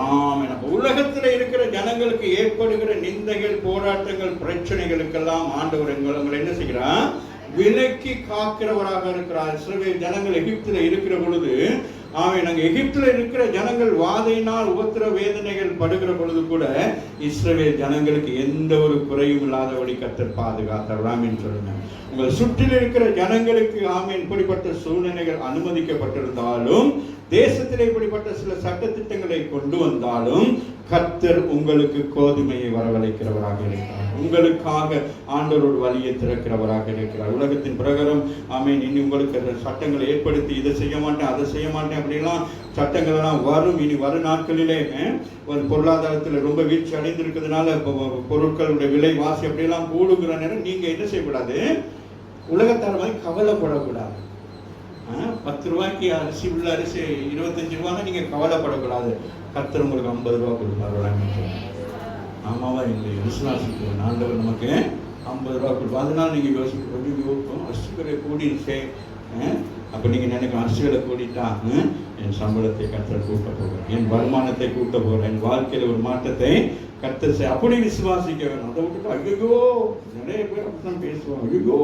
ஆமீன். உலகத்தில் இருக்கிற ஜனங்களுக்கு ஏற்படுகிற நிந்தைகள், போராட்டங்கள், பிரச்சனைகளுக்கெல்லாம் ஆண்டவர் உங்களை என்ன செய்கிறார்? விலக்கி காக்கிறவராக இருக்கிறார். இஸ்ரவேல் ஜனங்கள் எகிப்தில் இருக்கிற பொழுது ஆமீன், நாங்கள் எகிப்தில் இருக்கிற ஜனங்கள் வாதையினால் உபத்திர வேதனைகள் படுகிற பொழுது கூட இஸ்ரவேல் ஜனங்களுக்கு எந்த ஒரு குறையும் இல்லாதபடி கர்த்தர் பாதுகாத்தார். ஆமீன் சொல்லுங்க. உங்கள் சுற்றில் இருக்கிற ஜனங்களுக்கு ஆமீன் இப்படிப்பட்ட சூழ்நிலைகள் அனுமதிக்கப்பட்டிருந்தாலும், தேசத்தில் இப்படிப்பட்ட சில சட்டத்திட்டங்களை கொண்டு வந்தாலும் கர்த்தர் உங்களுக்கு கோதுமையை வரவழைக்கிறவராக இருக்கிறார். உங்களுக்காக ஆண்டவரோட வழியை திறக்கிறவராக இருக்கிறார். உலகத்தின் பிரகாரம் ஆமீன் இனி உங்களுக்கு சட்டங்களை ஏற்படுத்தி இதை செய்ய மாட்டேன் அதை செய்ய மாட்டேன் அப்படிலாம் சட்டங்கள் எல்லாம் வரும். இனி வரும் நாட்களிலே ஒரு பொருளாதாரத்தில் ரொம்ப வீழ்ச்சி அடைந்திருக்கிறதுனால பொருட்களுடைய விலை வாசி அப்படியெல்லாம் கூடுகிற நேரம் நீங்க என்ன செய்யக்கூடாது, உலகத்தார் மாதிரி கவலைப்படக்கூடாது. 10 ரூபாய்க்கு அரிசி உள்ள அரிசி 25 ரூபான்னா நீங்க கவலைப்படக்கூடாது. கர்த்தர் உங்களுக்கு 50 ரூபா கொடுப்பாரு. ஆமாவா இல்லை? விசுவாசிக்கிறோம், ஆண்டவர் நமக்கு 50 ரூபா கொடுப்போம். அதனால நீங்க யோசிக்கும் அரிசிகளை கூடிருச்சே. அப்ப நீங்க நினைக்கும் அரிசிகளை கூடிட்டா என் சம்பளத்தை கர்த்தர் கூட்ட போகிறேன், என் வருமானத்தை கூட்ட போகிறேன், என் வாழ்க்கையில ஒரு மாற்றத்தை கர்த்தர் செய் அப்படி விசுவாசிக்க வேணும். அதை விட்டுட்டு ஐயோ, நிறைய பேர் அப்படிதான் பேசுவோம். ஐயோ,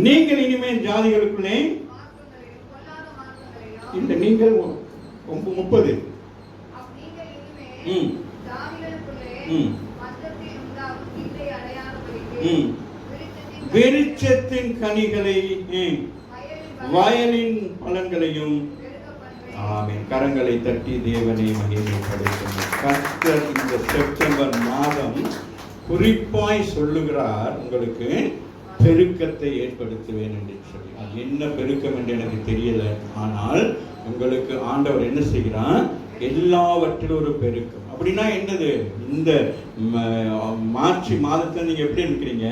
நீங்கள் இனிமேல் ஜாதிகளுக்குள்ளே இந்த நீங்கள் 30 விருட்சத்தின் கனிகளை வயலின் பலன்களையும். ஆமென். கரங்களை தட்டி தேவனை மகிமைப்படுத்துங்கள். கர்த்தர் இந்த செப்டம்பர் மாதம் குறிப்பாய் சொல்லுகிறார், உங்களுக்கு பெருக்கத்தை ஏற்படுத்துவேன் என்று சொல்லி. அது என்ன பெருக்கம் என்று எனக்கு தெரியல. ஆனால் உங்களுக்கு ஆண்டவர் என்ன செய்கிறார், எல்லாவற்றிலும் ஒரு பெருக்கம். அப்படின்னா என்னது? இந்த மார்ச் மாதத்துல நீங்க எப்படி இருக்கிறீங்க?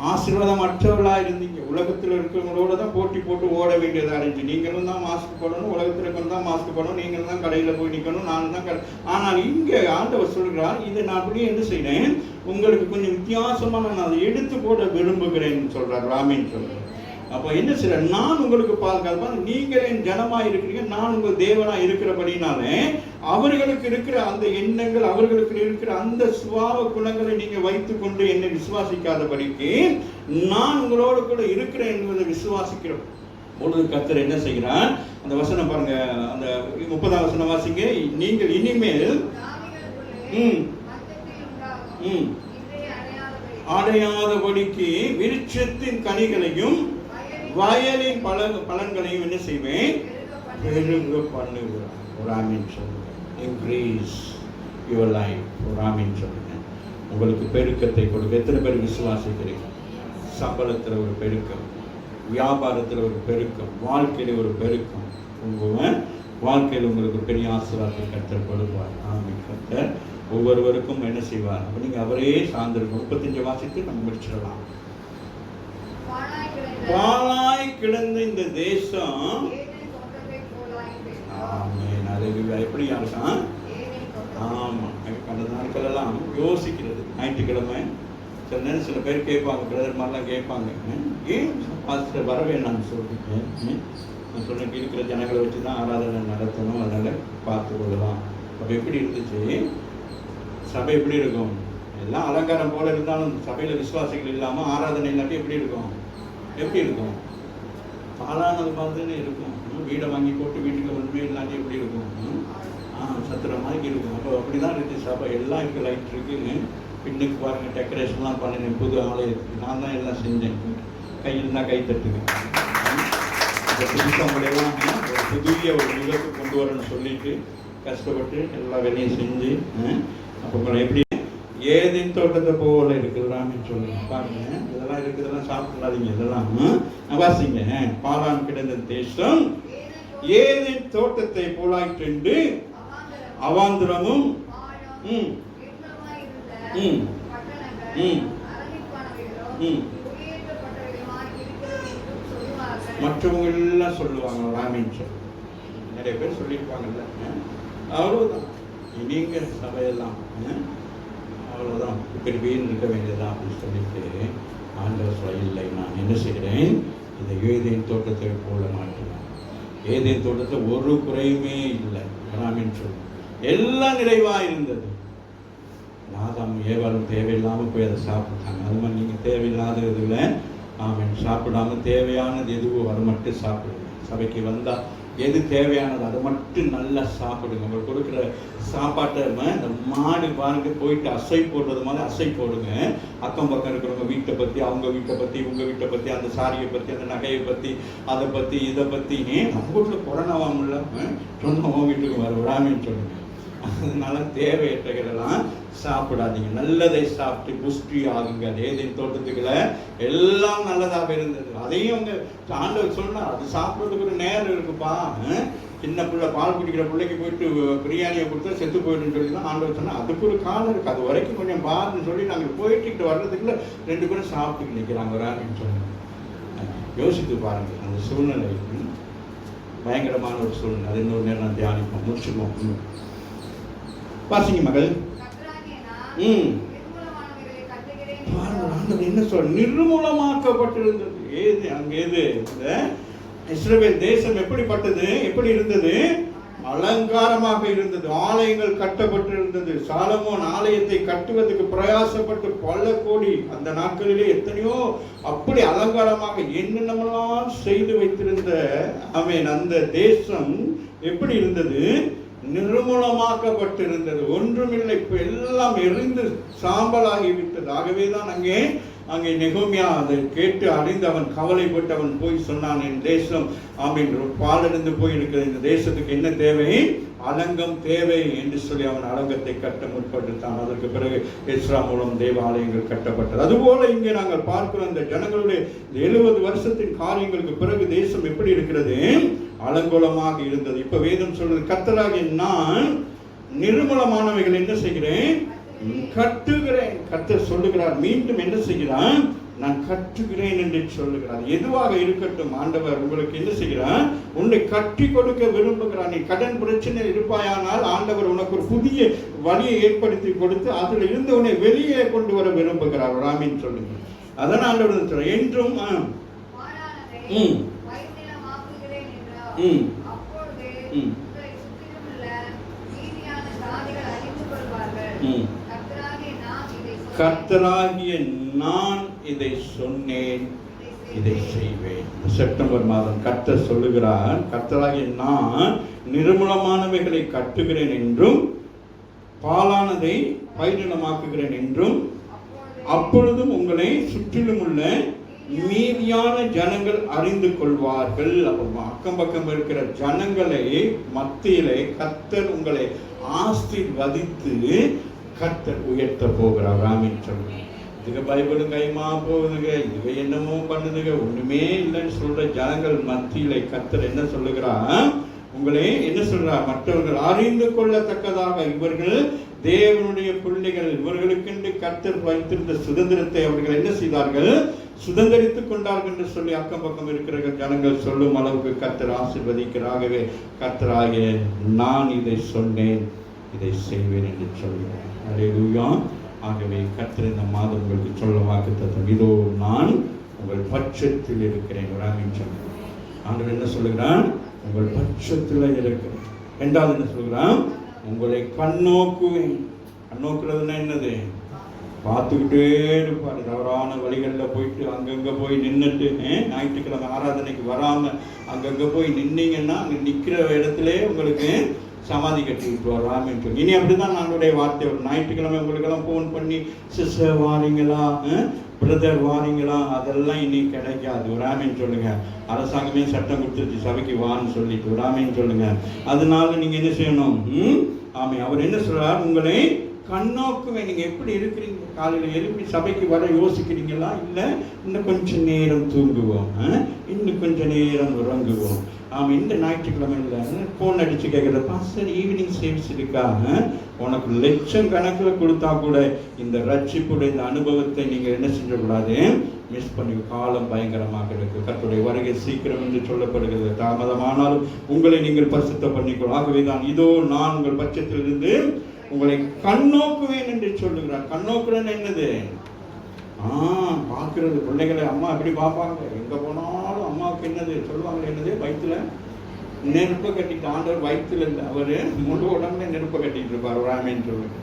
ஆசீர்வாதம் அற்றவர்களா இருந்தீங்க. உலகத்தில் இருக்கிறவங்களோட தான் போட்டி போட்டு ஓட வேண்டியதா இருந்துச்சு. நீங்களும் தான் மாஸ்க் போடணும், உலகத்தில் இருக்கணும் தான் மாஸ்க் போடணும், நீங்களும் தான் கடையில் போய் நிற்கணும், நானும் தான் ஆனால் இங்கே ஆண்டவர் சொல்கிறார், இதை நான் அப்படியே என்ன செய்கிறேன், உங்களுக்கு கொஞ்சம் வித்தியாசமாக நான் அதை எடுத்து போட விரும்புகிறேன்னு சொல்றார். ராமேன்னு சொல்றார். அப்போ என்ன செய்ய, நான் உங்களுக்கு பாதுகாப்பு, நீங்கள் என் ஜனமாக இருக்கிறீங்க, நான் உங்கள் தேவனாக இருக்கிறபடினாலே அவர்களுக்கு இருக்கிற அந்த எண்ணங்கள், அவர்களுக்கு இருக்கிற அந்த சுபாவ குணங்களை நீங்க வைத்துக் கொண்டு என்னை விசுவாசிக்காதபடிக்கு நான் உங்களோடு கூட இருக்கிறேன் என்பதை விசுவாசிக்கிறோம். பொழுது கர்த்தர் என்ன செய்கிறார், அந்த வசனம் பாருங்க, அந்த 30ஆம் வசனம் வாசிங்க. நீங்கள் இனிமேல் அடையாதபடிக்கு விருட்சத்தின் கனிகளையும் வயலின் பலன்களையும் என்ன செய்வேன், பெருக பண்ணுகிறார். ஒரு ஆமீன் சொல்லுங்க. Increase your life. ஒரு ஆமீன் சொல்லுங்க. உங்களுக்கு பெருக்கத்தை கொடுக்க எத்தனை பேர் விசுவாசிக்கிறீங்க? சம்பளத்தில் ஒரு பெருக்கம், வியாபாரத்தில் ஒரு பெருக்கம், வாழ்க்கையில ஒரு பெருக்கம். உங்க வாழ்க்கையில் உங்களுக்கு பெரிய ஆசீர்வாதத்தை கர்த்தர் கொடுப்பார். ஆமீன். கர்த்தர் ஒவ்வொருவருக்கும் என்ன செய்வார். அப்போ நீங்கள் அவரே சார்ந்திருக்கும். 35 வாசித்து நம்ம முடிச்சிடலாம். பாழாய் கிடந்த இந்த தேசம் எப்படியா இருக்கான்? ஆமா, அந்த நாட்கள் எல்லாம் யோசிக்கிறது. ஞாயிற்றுக்கிழமை சில நேரம் சில பேர் கேட்பாங்க, பிரதர் மாதிரிலாம் கேட்பாங்க, ஏன் பாஸ்டர் வர வேண்டாம்னு சொல்றீங்க? நான் சொன்னேன், இருக்கிற ஜனங்களை வச்சு தான் ஆராதனை நடத்தணும், அதனால பார்த்து கொள்ளலாம். அப்போ எப்படி இருந்துச்சு சபை? எப்படி இருக்கும்? எல்லாம் அலங்காரம் போல இருந்தாலும் சபையில் விசுவாசிகள் இல்லாமல் ஆராதனை இல்லாட்டி எப்படி இருக்கும்? எப்படி இருக்கும்? பாலானது மாதிரின்னு இருக்கும். வீடை வாங்கி போட்டு வீட்டுக்கு ஒன்றுமே இல்லாட்டி எப்படி இருக்கும்? சத்துற மாதிரி இருக்கும். அப்போ அப்படிதான் இருந்துச்சு சபை. எல்லாம் இருக்குது, லைட் இருக்குங்க, பின்னுக்கு பாருங்கள் டெக்கரேஷன்லாம் பண்ணினேன், புது ஆலயத்துக்கு நான் தான் எல்லாம் செஞ்சேன். கையில் தான் கை தட்டுங்க. இந்த புதுசவங்களெல்லாம் ஒரு புதிய ஒரு நிகழ்ச்சி கொண்டு வரணும்னு சொல்லிட்டு கஷ்டப்பட்டு எல்லா வேலையும் செஞ்சு அப்போ உங்களை எப்படி ஏதேன் தோட்டத்தை போல இருக்குதுன்னு சொல்லுங்க. பாருங்க, இதெல்லாம் இருக்குதெல்லாம் சாப்பிடாதீங்க. இதெல்லாம் வாசிங்க. பாலான் கிடந்த தேசம் ஏதேன் தோட்டத்தை போலாயிட்டு அவாந்திரமும் மற்றவங்க எல்லாம் சொல்லுவாங்க. ராமேன் நிறைய பேர் சொல்லியிருப்பாங்கல்ல. அவ்வளவுதான், நீங்க சபையெல்லாம் அவ்வளோதான், இப்படி வீண் இருக்க வேண்டியதான் அப்படின்னு சொல்லிட்டு ஆண்டவர் சொல்ல, இல்லை நான் என்ன செய்கிறேன், இதை ஏதேன் தோட்டத்தை போல மாட்டேன். ஏதேன் தோட்டத்தில் ஒரு குறையுமே இல்லை. ராமேன் சொல்லு, எல்லாம் நிறைவாக இருந்தது. நாதாம் ஏவாலும் தேவையில்லாமல் போய் அதை சாப்பிட்டாங்க. அது மாதிரி நீங்கள் தேவையில்லாத இதில் ஆமேன் சாப்பிடாமல் தேவையானது எதுவோ அதை மட்டும் சாப்பிடுங்க. சபைக்கு வந்தால் எது தேவையானது அதை மட்டும் நல்லா சாப்பிடுங்க. உங்களுக்கு கொடுக்குற சாப்பாட்டை இந்த மாடு பாருங்க போயிட்டு அசை போடுறது மாதிரி அசை போடுங்க. அக்கம் பக்கம் இருக்கிறவங்க வீட்டை பற்றி, அவங்க வீட்டை பற்றி, உங்கள் வீட்டை பற்றி, அந்த சாரியை பற்றி, அந்த நகையை பற்றி, அதை பற்றி, இதை பற்றி. நம்ம வீட்டில் கொரோனாவாமில்ல சொன்னவங்க வீட்டுக்கு வர விடாமன்னு சொல்லுங்க. அதனால தேவையற்றதெல்லாம் சாப்பிடாதீங்க, நல்லதை சாப்பிட்டு புஷ்டி ஆகுங்க. ஏதேன் தோட்டத்துக்குள்ள எல்லாம் நல்லதாக இருந்தது, அதையும் அவங்க ஆண்டவர் சொன்னார். அது சாப்பிட்றதுக்கு ஒரு நேரம் இருக்குப்பா. சின்ன பிள்ளை பால் குடிக்கிற பிள்ளைக்கு போயிட்டு பிரியாணியை கொடுத்தா செத்து போயிடுன்னு சொல்லி தான் ஆண்டவர் சொன்னால் அதுக்கு ஒரு காலம் இருக்குது, அது வரைக்கும் கொஞ்சம் பாருன்னு சொல்லி நாங்கள் போயிட்டு வர்றதுக்குள்ள 2 பேரும் சாப்பிட்டு நிற்கிறாங்க வரான்னு சொன்னாங்க. யோசித்து பாருங்கள் அந்த சூழ்நிலை, பயங்கரமான ஒரு சூழ்நிலை. அது இன்னொரு நேரம் நான் தியானிப்போம், முடிச்சுக்குவோம். வாசிங்க மகள். என்ன சொல், நிர்மூலமாக்கப்பட்டிருந்தது. ஏது அங்க ஏது இந்த இஸ்ரவேல் தேசம் எப்படிப்பட்டது, எப்படி இருந்தது? அலங்காரமாக இருந்தது. ஆலயங்கள் கட்டப்பட்டிருந்தது. சாலமோன் ஆலயத்தை கட்டுவதற்கு பிரயாசப்பட்டு பல கோடி, அந்த நாட்களிலே எத்தனையோ அப்படி அலங்காரமாக என்னென்னலாம் செய்து வைத்திருந்த அந்த தேசம் எப்படி இருந்தது? நிர்மூலமாக்கப்பட்டிருந்தது. ஒன்றுமில்லை, இப்ப எல்லாம் எரிந்து சாம்பலாகிவிட்டது. ஆகவேதான் அங்கே நெகோமியா அதை கேட்டு அறிந்து அவன் கவலைப்பட்டு அவன் போய் சொன்னான், என் தேசம் பாலடைந்து போயிருக்கிற இந்த தேசத்துக்கு என்ன தேவை? அலங்கம் தேவை என்று சொல்லி அவன் அலங்கத்தை கட்ட முற்பட்டுத்தான். அதற்கு பிறகு எஸ்ரா மூலம் தேவாலயங்கள் கட்டப்பட்டது. அதுபோல இங்கே நாங்கள் பார்க்கிறோம், இந்த ஜனங்களுடைய 70 வருஷத்தின் காரியங்களுக்கு பிறகு தேசம் எப்படி இருக்கிறது? அலங்கோலமாக இருந்தது. இப்ப வேதம் சொல்றது, கர்த்தராகிய நான் நிர்மலமானவைகள் என்ன செய்கிறேன்? கட்டுகிறேன். கர்த்தர் சொல்லுகிறார், மீண்டும் என்ன செய்கிறான்? நான் கட்டுகிறேன் என்று சொல்லுகிறார். எதுவாக இருக்கட்டும், ஆண்டவர் உங்களுக்கு என்ன செய்கிறார்? உன்னை கட்டி கொடுக்க விரும்புகிறார். நீ கடன் பிரச்சனை இருப்பாயானால் ஆண்டவர் உனக்கு ஒரு புதிய வழியை ஏற்படுத்தி கொடுத்து அதில் இருந்து உன்னை வெளியே கொண்டு வர விரும்புகிறார். ராமின்னு சொல்லுங்க. அதான் ஆண்டவர் சொல்ற என்றும் கர்த்தராகிய நான் இதை சொன்னேன், இதை செய்வேன். செப்டம்பர் மாதம் கர்த்தர் சொல்லுகிறார், கர்த்தராகிய நான் நிர்மூலமானவைகளை கட்டுகிறேன் என்றும் பாலானதை பயிரிடமாக்குகிறேன் என்றும் அப்பொழுதும் உங்களை சுற்றிலும் உள்ள மீதியான ஜனங்கள் அறிந்து கொள்வார்கள். அக்கம் பக்கம் இருக்கிற ஜனங்களை மத்தியிலே கர்த்தர் உங்களை ஆசீர்வதித்து கர்த்தர் உயர்த்த போகிறார். ராமின் சொல்லுங்க. இதுக்கு பைபிளும் கைமா போகுதுங்க, இதுக்கு என்னமோ பண்ணுதுங்க, ஒண்ணுமே இல்லைன்னு சொல்ற ஜனங்கள் மத்தியிலே கர்த்தர் என்ன சொல்லுகிறார்? உங்களே என்ன சொல்றார்? மற்றவர்கள் அறிந்து கொள்ளத்தக்கதாக இவர்கள் தேவனுடைய பிள்ளைகள், இவர்களுக்கென்று கர்த்தர் வைத்திருந்த சுதந்திரத்தை அவர்கள் என்ன செய்தார்கள்? சுதந்திரித்துக் கொண்டார்கள் என்று சொல்லி அக்கம் பக்கம் இருக்கிற ஜனங்கள் சொல்லும் அளவுக்கு கர்த்தர் ஆசீர்வதிக்கிறாகவே கர்த்தராகிய நான் இதை சொன்னேன், இதை செய்வேன் என்று சொல்கிறார். அல்லேலூயா. ஆகவே கர்த்தர் இந்த மாதம் உங்களுக்கு சொல்ல வாக்குத்தத்தம், இதோ நான் உங்கள் பட்சத்தில் இருக்கிறேன். ஆண்டவர் என்ன சொல்லுகிறான்? உங்கள் பட்சத்தில் இருக்கிறேன். இரண்டாவது என்ன சொல்கிறான்? உங்களை கண்ணோக்குவேன். கண்ணோக்குறதுன்னா என்னது? பார்த்துக்கிட்டே இருப்பார். தவறான வழிகளில் போயிட்டு அங்கங்கே போய் நின்றுட்டு ஞாயிற்றுக்கிழமை ஆராதனைக்கு வராமல் அங்கங்கே போய் நின்னீங்கன்னா அங்கே நிற்கிற இடத்துல உங்களுக்கு சமாதி கட்டி விட்டுவார். ராமன் சொல்லி இனி அப்படிதான் நாங்களுடைய வார்த்தை. ஒரு ஞாயிற்றுக்கிழமை உங்களுக்கெல்லாம் ஃபோன் பண்ணி சிஸ்டர் வாரீங்களா, பிரதர் வாரீங்களா, அதெல்லாம் இனி கிடைக்காது. ராமன் சொல்லுங்க. அரசாங்கமே சட்டம் கொடுத்துருச்சு சபைக்கு வான்னு சொல்லிட்டு. ராமன் சொல்லுங்க. அதனால நீங்க என்ன செய்யணும்? ஆமே, அவர் என்ன சொல்றார்? உங்களை கண்ணோக்குவேன். நீங்க எப்படி இருக்கிறீங்க? காலையில் எழுப்பி சபைக்கு வர யோசிக்கிறீங்களா? இல்லை இன்னும் கொஞ்சம் நேரம் தூங்குவோம், இன்னும் கொஞ்சம் நேரம் உறங்குவோம். இந்த ஞாயிற்றுக்கிழமையில் ஃபோன் அடிச்சு கேட்குறது, பாஸ்டர் ஈவினிங் சர்வீஸ் இருக்காங்க, உனக்கு லட்சம் கணக்கில் கொடுத்தா கூட இந்த ரட்சிப்புடைய இந்த அனுபவத்தை நீங்கள் என்ன செஞ்சக்கூடாது, மிஸ் பண்ணி. காலம் பயங்கரமாக இருக்கு. கர்த்தருடைய வருகை சீக்கிரம் என்று சொல்லப்படுகிறது. தாமதமானாலும் உங்களை நீங்கள் பரிசுத்தம் பண்ணிக்கொள்ளும். ஆகவே தான் இதோ நான் உங்கள் பட்சத்தில் இருந்து உங்களை கண்ணோக்குவேன் என்று சொல்லுகிறார். கண்ணோக்குறேன்னு என்னது? பார்க்கறது. பிள்ளைகளை அம்மா எப்படி பார்ப்பாங்க? எங்கே போனாலும் அம்மாவுக்கு என்னது சொல்லுவாங்க? என்னது? வயிற்றுல நெருப்பை கட்டிட்டு. ஆண்டவர் வயிற்றுல இல்லை, அவர் முழு உடம்புல நெருப்பை கட்டிட்டு இருப்பார். ராமேன்னு சொல்லுங்க.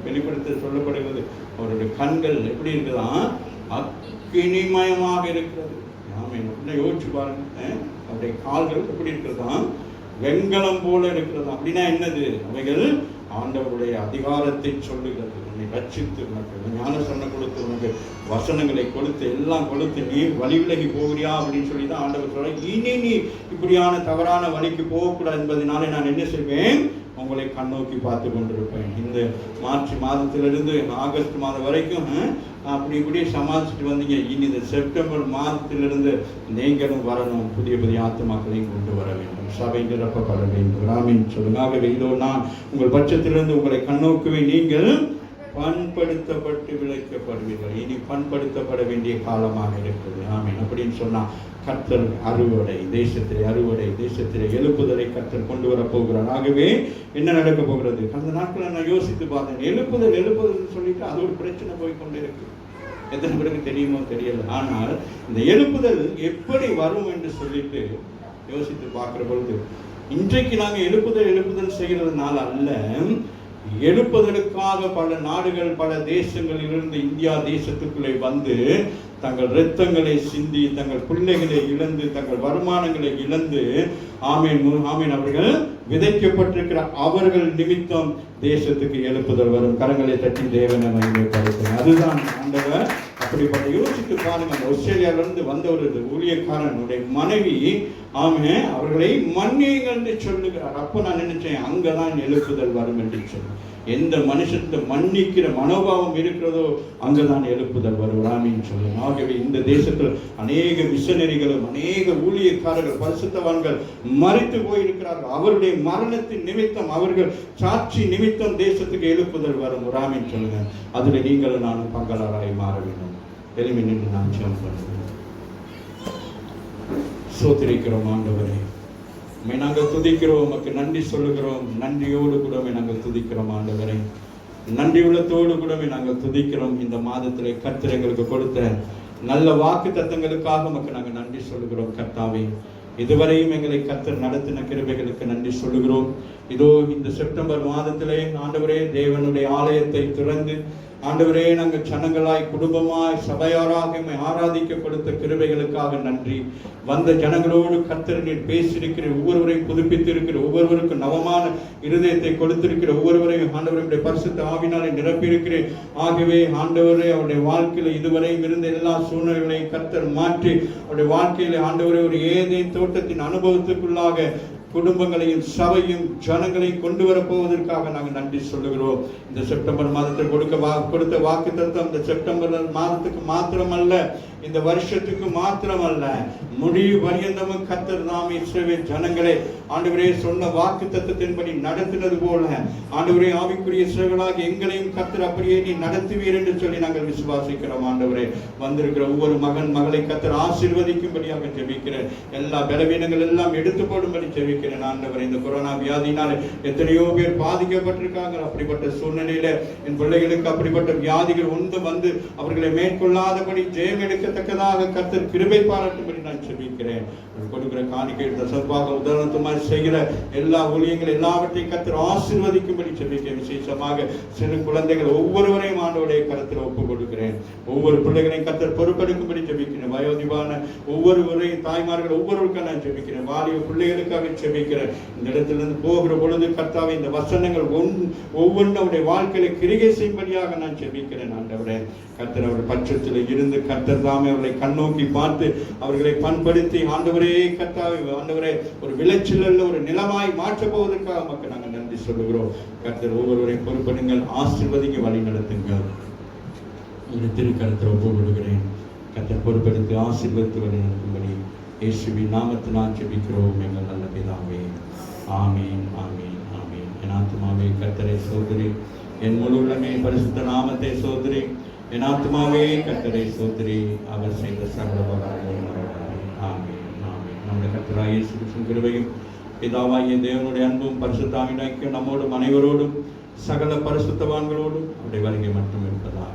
வெளிப்படுத்த சொல்லப்படுகிறது அவருடைய கண்கள் எப்படி இருக்குதான்? அக்கினிமயமாக இருக்கிறது. ராமேன் அப்படின்னா யோசிச்சு பாருங்க. அவருடைய கால்கள் எப்படி இருக்கிறதான்? வெண்கலம் போல இருக்கிறதா. அப்படின்னா என்னது? அவைகள் ஆண்டவருடைய அதிகாரத்தை சொல்லுகிறது. உன்னை ரட்சித்து உனக்கு ஞானஸ்நானம் கொடுத்து உனக்கு வசனங்களை கொடுத்து எல்லாம் கொடுத்து நீ வழி விலகி போகிறியா அப்படின்னு சொல்லி தான் ஆண்டவர் சொல்ற. இனி நீ இப்படியான தவறான வழிக்கு போகக்கூடாது என்பதனாலே நான் என்ன செய்வேன்? உங்களை கண்ணோக்கி பார்த்து கொண்டிருப்பேன். இந்த மார்ச் மாதத்திலிருந்து ஆகஸ்ட் மாதம் வரைக்கும் அப்படி இப்படி சமாளிச்சுட்டு வந்தீங்க. இனி இந்த செப்டம்பர் மாதத்திலிருந்து நீங்களும் வரணும், புதிய புதிய ஆத்துமாக்களையும் கொண்டு வர வேண்டும், சபை நிரப்பப்பட வேண்டும். ராமின் சொல்லுங்க. இதோ நான் உங்கள் பட்சத்திலிருந்து உங்களை கண்ணோக்குவேன், நீங்கள் பண்படுத்தப்பட்டு விளைக்கப்படுவீர்கள். இனி பண்படுத்தப்பட வேண்டிய காலமாக இருக்குது. ஆமீன். அப்படின்னு சொன்னா கர்த்தர் அறுவடை தேசத்திலே எழுப்புதலை கர்த்தர் கொண்டு வர போகிறார். ஆகவே என்ன நடக்க போகிறது? அந்த நாட்களை நான் யோசித்து பார்த்தேன். எழுப்புதல் சொல்லிட்டு அது ஒரு பிரச்சனை போய்கொண்டே இருக்கு. எத்தனை பேருக்கு தெரியுமோ தெரியல. ஆனால் இந்த எழுப்புதல் எப்படி வரும் என்று சொல்லிட்டு யோசித்து பார்க்கிற பொழுது, இன்றைக்கு நாங்கள் எழுப்புதல் செய்கிறதுனால அல்ல, எழுப்புதலுக்காக பல நாடுகள் பல தேசங்களிலிருந்து இந்தியா தேசத்துக்குள்ளே வந்து தங்கள் இரத்தங்களை சிந்தி, தங்கள் பிள்ளைகளை இழந்து, தங்கள் வருமானங்களை இழந்து, ஆமீன் அவர்கள் விதைக்கப்பட்டிருக்கிற அவர்கள் நிமித்தம் தேசத்துக்கு எழுப்புதல் வரும். கரங்களை தட்டி தேவனை மகிமைப்படுத்தும். அதுதான் ஆண்டவர். அப்படிப்பட்ட யோசித்து பாருங்க. ஆஸ்திரேலியாவிலிருந்து வந்த ஒரு ஊழியக்காரனுடைய மனைவி அவர்களை மன்னியுங்கள் என்று சொல்லுகிறார். அப்ப நான் நினைச்சேன், அங்கதான் எழுப்புதல் வரும் என்று சொன்னேன். எந்த மனுஷத்தை மன்னிக்கிற மனோபாவம் இருக்கிறதோ அங்குதான் எழுப்புதல் வருவாமின்னு சொல்லுங்க. ஆகவே இந்த தேசத்தில் அநேக மிஷனரிகளும் அநேக ஊழியக்காரர்கள் பரிசுத்தவான்கள் மரித்து போயிருக்கிறார்கள். அவருடைய மரணத்தின் நிமித்தம், அவர்கள் சாட்சி நிமித்தம் தேசத்துக்கு எழுப்புதல் வரும். ராமின்னு சொல்லுங்க. அதுல நீங்களும் நானும் பங்காளராய் மாற வேண்டும். எளிமை நின்று நான் ஜெபம் பண்ணுவோம். ஸ்தோத்திரிக்கிறோம் ஆண்டவரே, நாங்கள் துதிக்கிறோம், உமக்கு நன்றி சொல்லுகிறோம். நன்றியோடு கூட நாங்கள் துதிக்கிறோம் ஆண்டவரே. நன்றி உள்ளத்தோடு கூட நாங்கள் துதிக்கிறோம். இந்த மாதத்திலே கர்த்தர் எங்களுக்கு கொடுத்த நல்ல வாக்கு தத்தங்களுக்காக உமக்கு நாங்கள் நன்றி சொல்லுகிறோம். கர்த்தாவே, இதுவரையும் எங்களை கர்த்தர் நடத்தின கிருபைகளுக்கு நன்றி சொல்லுகிறோம். இதோ இந்த செப்டம்பர் மாதத்திலே ஆண்டவரே தேவனுடைய ஆலயத்தை திறந்து ஆண்டவரே நாங்கள் ஜனங்களாய் குடும்பமாய் சபையாராக ஆராதிக்க கொடுத்த கிருபைகளுக்காக நன்றி. வந்த ஜனங்களோடு கர்த்தர் நீர் பேசியிருக்கிற, ஒவ்வொருவரையும் புதுப்பித்து இருக்கிற, ஒவ்வொருவருக்கும் நவமான இருதயத்தை கொடுத்திருக்கிற, ஒவ்வொருவரையும் ஆண்டவருடைய பரிசுத்த ஆவினாலே நிரப்பியிருக்கிறேன். ஆகவே ஆண்டவரே அவருடைய வாழ்க்கையில இதுவரையும் இருந்த எல்லா சூழ்நிலைகளையும் கர்த்தர் மாற்றி அவருடைய வாழ்க்கையில ஆண்டவரே ஒரு ஏதேன் தோட்டத்தின் அனுபவத்துக்குள்ளாக குடும்பங்களையும் சபையும் ஜனங்களையும் கொண்டு வரப்போவதற்காக நாங்கள் நன்றி சொல்லுகிறோம். இந்த செப்டம்பர் மாதத்தில் கொடுத்த வாக்கு தத்துவம் இந்த செப்டம்பர் மாதத்துக்கு மாத்திரமல்ல, இந்த வருஷத்துக்கு மாத்திரமல்ல, முடிவு பரியந்தமும் கர்த்தர் நாமே இஸ்ரவேல் ஜனங்களை ஆண்டவரே சொன்ன வாக்கு தத்துவத்தின்படி நடத்தினது போல ஆண்டவரே ஆவிக்குரிய இஸ்ரவேலாக எங்களையும் கர்த்தர் அப்படியே நீ நடத்துவீர் என்று சொல்லி நாங்கள் விசுவாசிக்கிறோம். ஆண்டவரே, வந்திருக்கிற ஒவ்வொரு மகன் மகளை கர்த்தர் ஆசீர்வதிக்கும்படியாக ஜெபிக்கிறேன். எல்லா பலவீனங்கள் எல்லாம் எடுத்து போடும்படி ஜெபிக்கிறேன். ஆண்டவரே, இந்த கொரோனா வியாதினால எத்தனையோ பேர் பாதிக்கப்பட்டிருக்காங்க. அப்படிப்பட்ட சூழ்நிலையில என் பிள்ளைகளுக்கு அப்படிப்பட்ட வியாதிகள் ஒன்று வந்து அவர்களை மேற்கொள்ளாதபடி ஜெயம் எடுக்கத்தக்கதாக கர்த்தர் கிருபை பாராட்டும்படி நான் ஜெபிக்கிறேன். கொடுக்கிற காணிக்கை தசர்பாக உதாரணத்துமாய் செய்கிற எல்லா ஊழியங்கள் எல்லாவற்றையும் கர்த்தர் ஆசீர்வதிக்கும்படி ஜெபிக்கிறேன். விசேஷமாக சிறு குழந்தைகள் ஒவ்வொருவரையும் ஆண்டவருடைய கருத்தில் ஒப்புக் கொடுக்கிறேன். ஒவ்வொரு பிள்ளைகளையும் கர்த்தர் பொறுப்பெடுக்கும்படி ஜெபிக்கிறேன். வயோதிபான ஒவ்வொருவரையும் தாய்மார்கள் ஒவ்வொருவருக்கும் நான் ஜெபிக்கிறேன். வாலிப பிள்ளைகளுக்காக ஜெபிக்கிறேன். இந்த இடத்திலிருந்து போகிற பொழுது கர்த்தாவே இந்த வசனங்கள் ஒவ்வொன்றும் அவருடைய வாழ்க்கையில கிரிகை செய்யும்படியாக நான் ஜெபிக்கிறேன். ஆண்டவரே, கர்த்தர் அவர் பட்சத்தில் இருந்து கர்த்தர் தாமே அவர்களை கண்ணோக்கி பார்த்து அவர்களை பண்படுத்தி ஆண்டவரே கர்த்தாவே ஆண்டவரே ஒரு விளைச்சல் ஒரு நிலமாய் மாற்றப் போவதற்காக மக்கள் நாங்கள் நன்றி சொல்லுகிறோம். கர்த்தர் ஒவ்வொருவரையும் பொறுப்படுங்கள், ஆசீர்வதிக்க வழி நடத்துங்கள். இந்த திருக்கரத்தில் ஒப்புக் கொடுக்கிறேன். கர்த்தர் பொறுப்படுத்தி ஆசீர்வதித்து வழி நடத்தும்படி இயேசுவின் நாமத்தில் நான் ஜெபிக்கிறோம் எங்கள் நல்ல பிதாவே. ஆமீன், ஆமீன், ஆமீன். என் ஆத்துமாவே கர்த்தரை சோதரி, என் முழு உள்ளமே பரிசுத்த நாமத்தை சோதரி, என் ஆத்துமாவே கர்த்தரை சோதரி, அவர் செய்த சகல உபகாரங்களையும் மறவாதே. ஆமீன், ஆமீன். நம்முடைய கர்த்தராகிய இயேசு கிறிஸ்துவின் கிருபையும் பிதாவாகிய தேவனுடைய அன்பும் பரிசுத்த ஆவியின் ஐக்கியம் நம்மோடும் அனைவரோடும் சகல பரிசுத்தவான்களோடும் அவருடைய வருகை மட்டும் இருப்பதாக.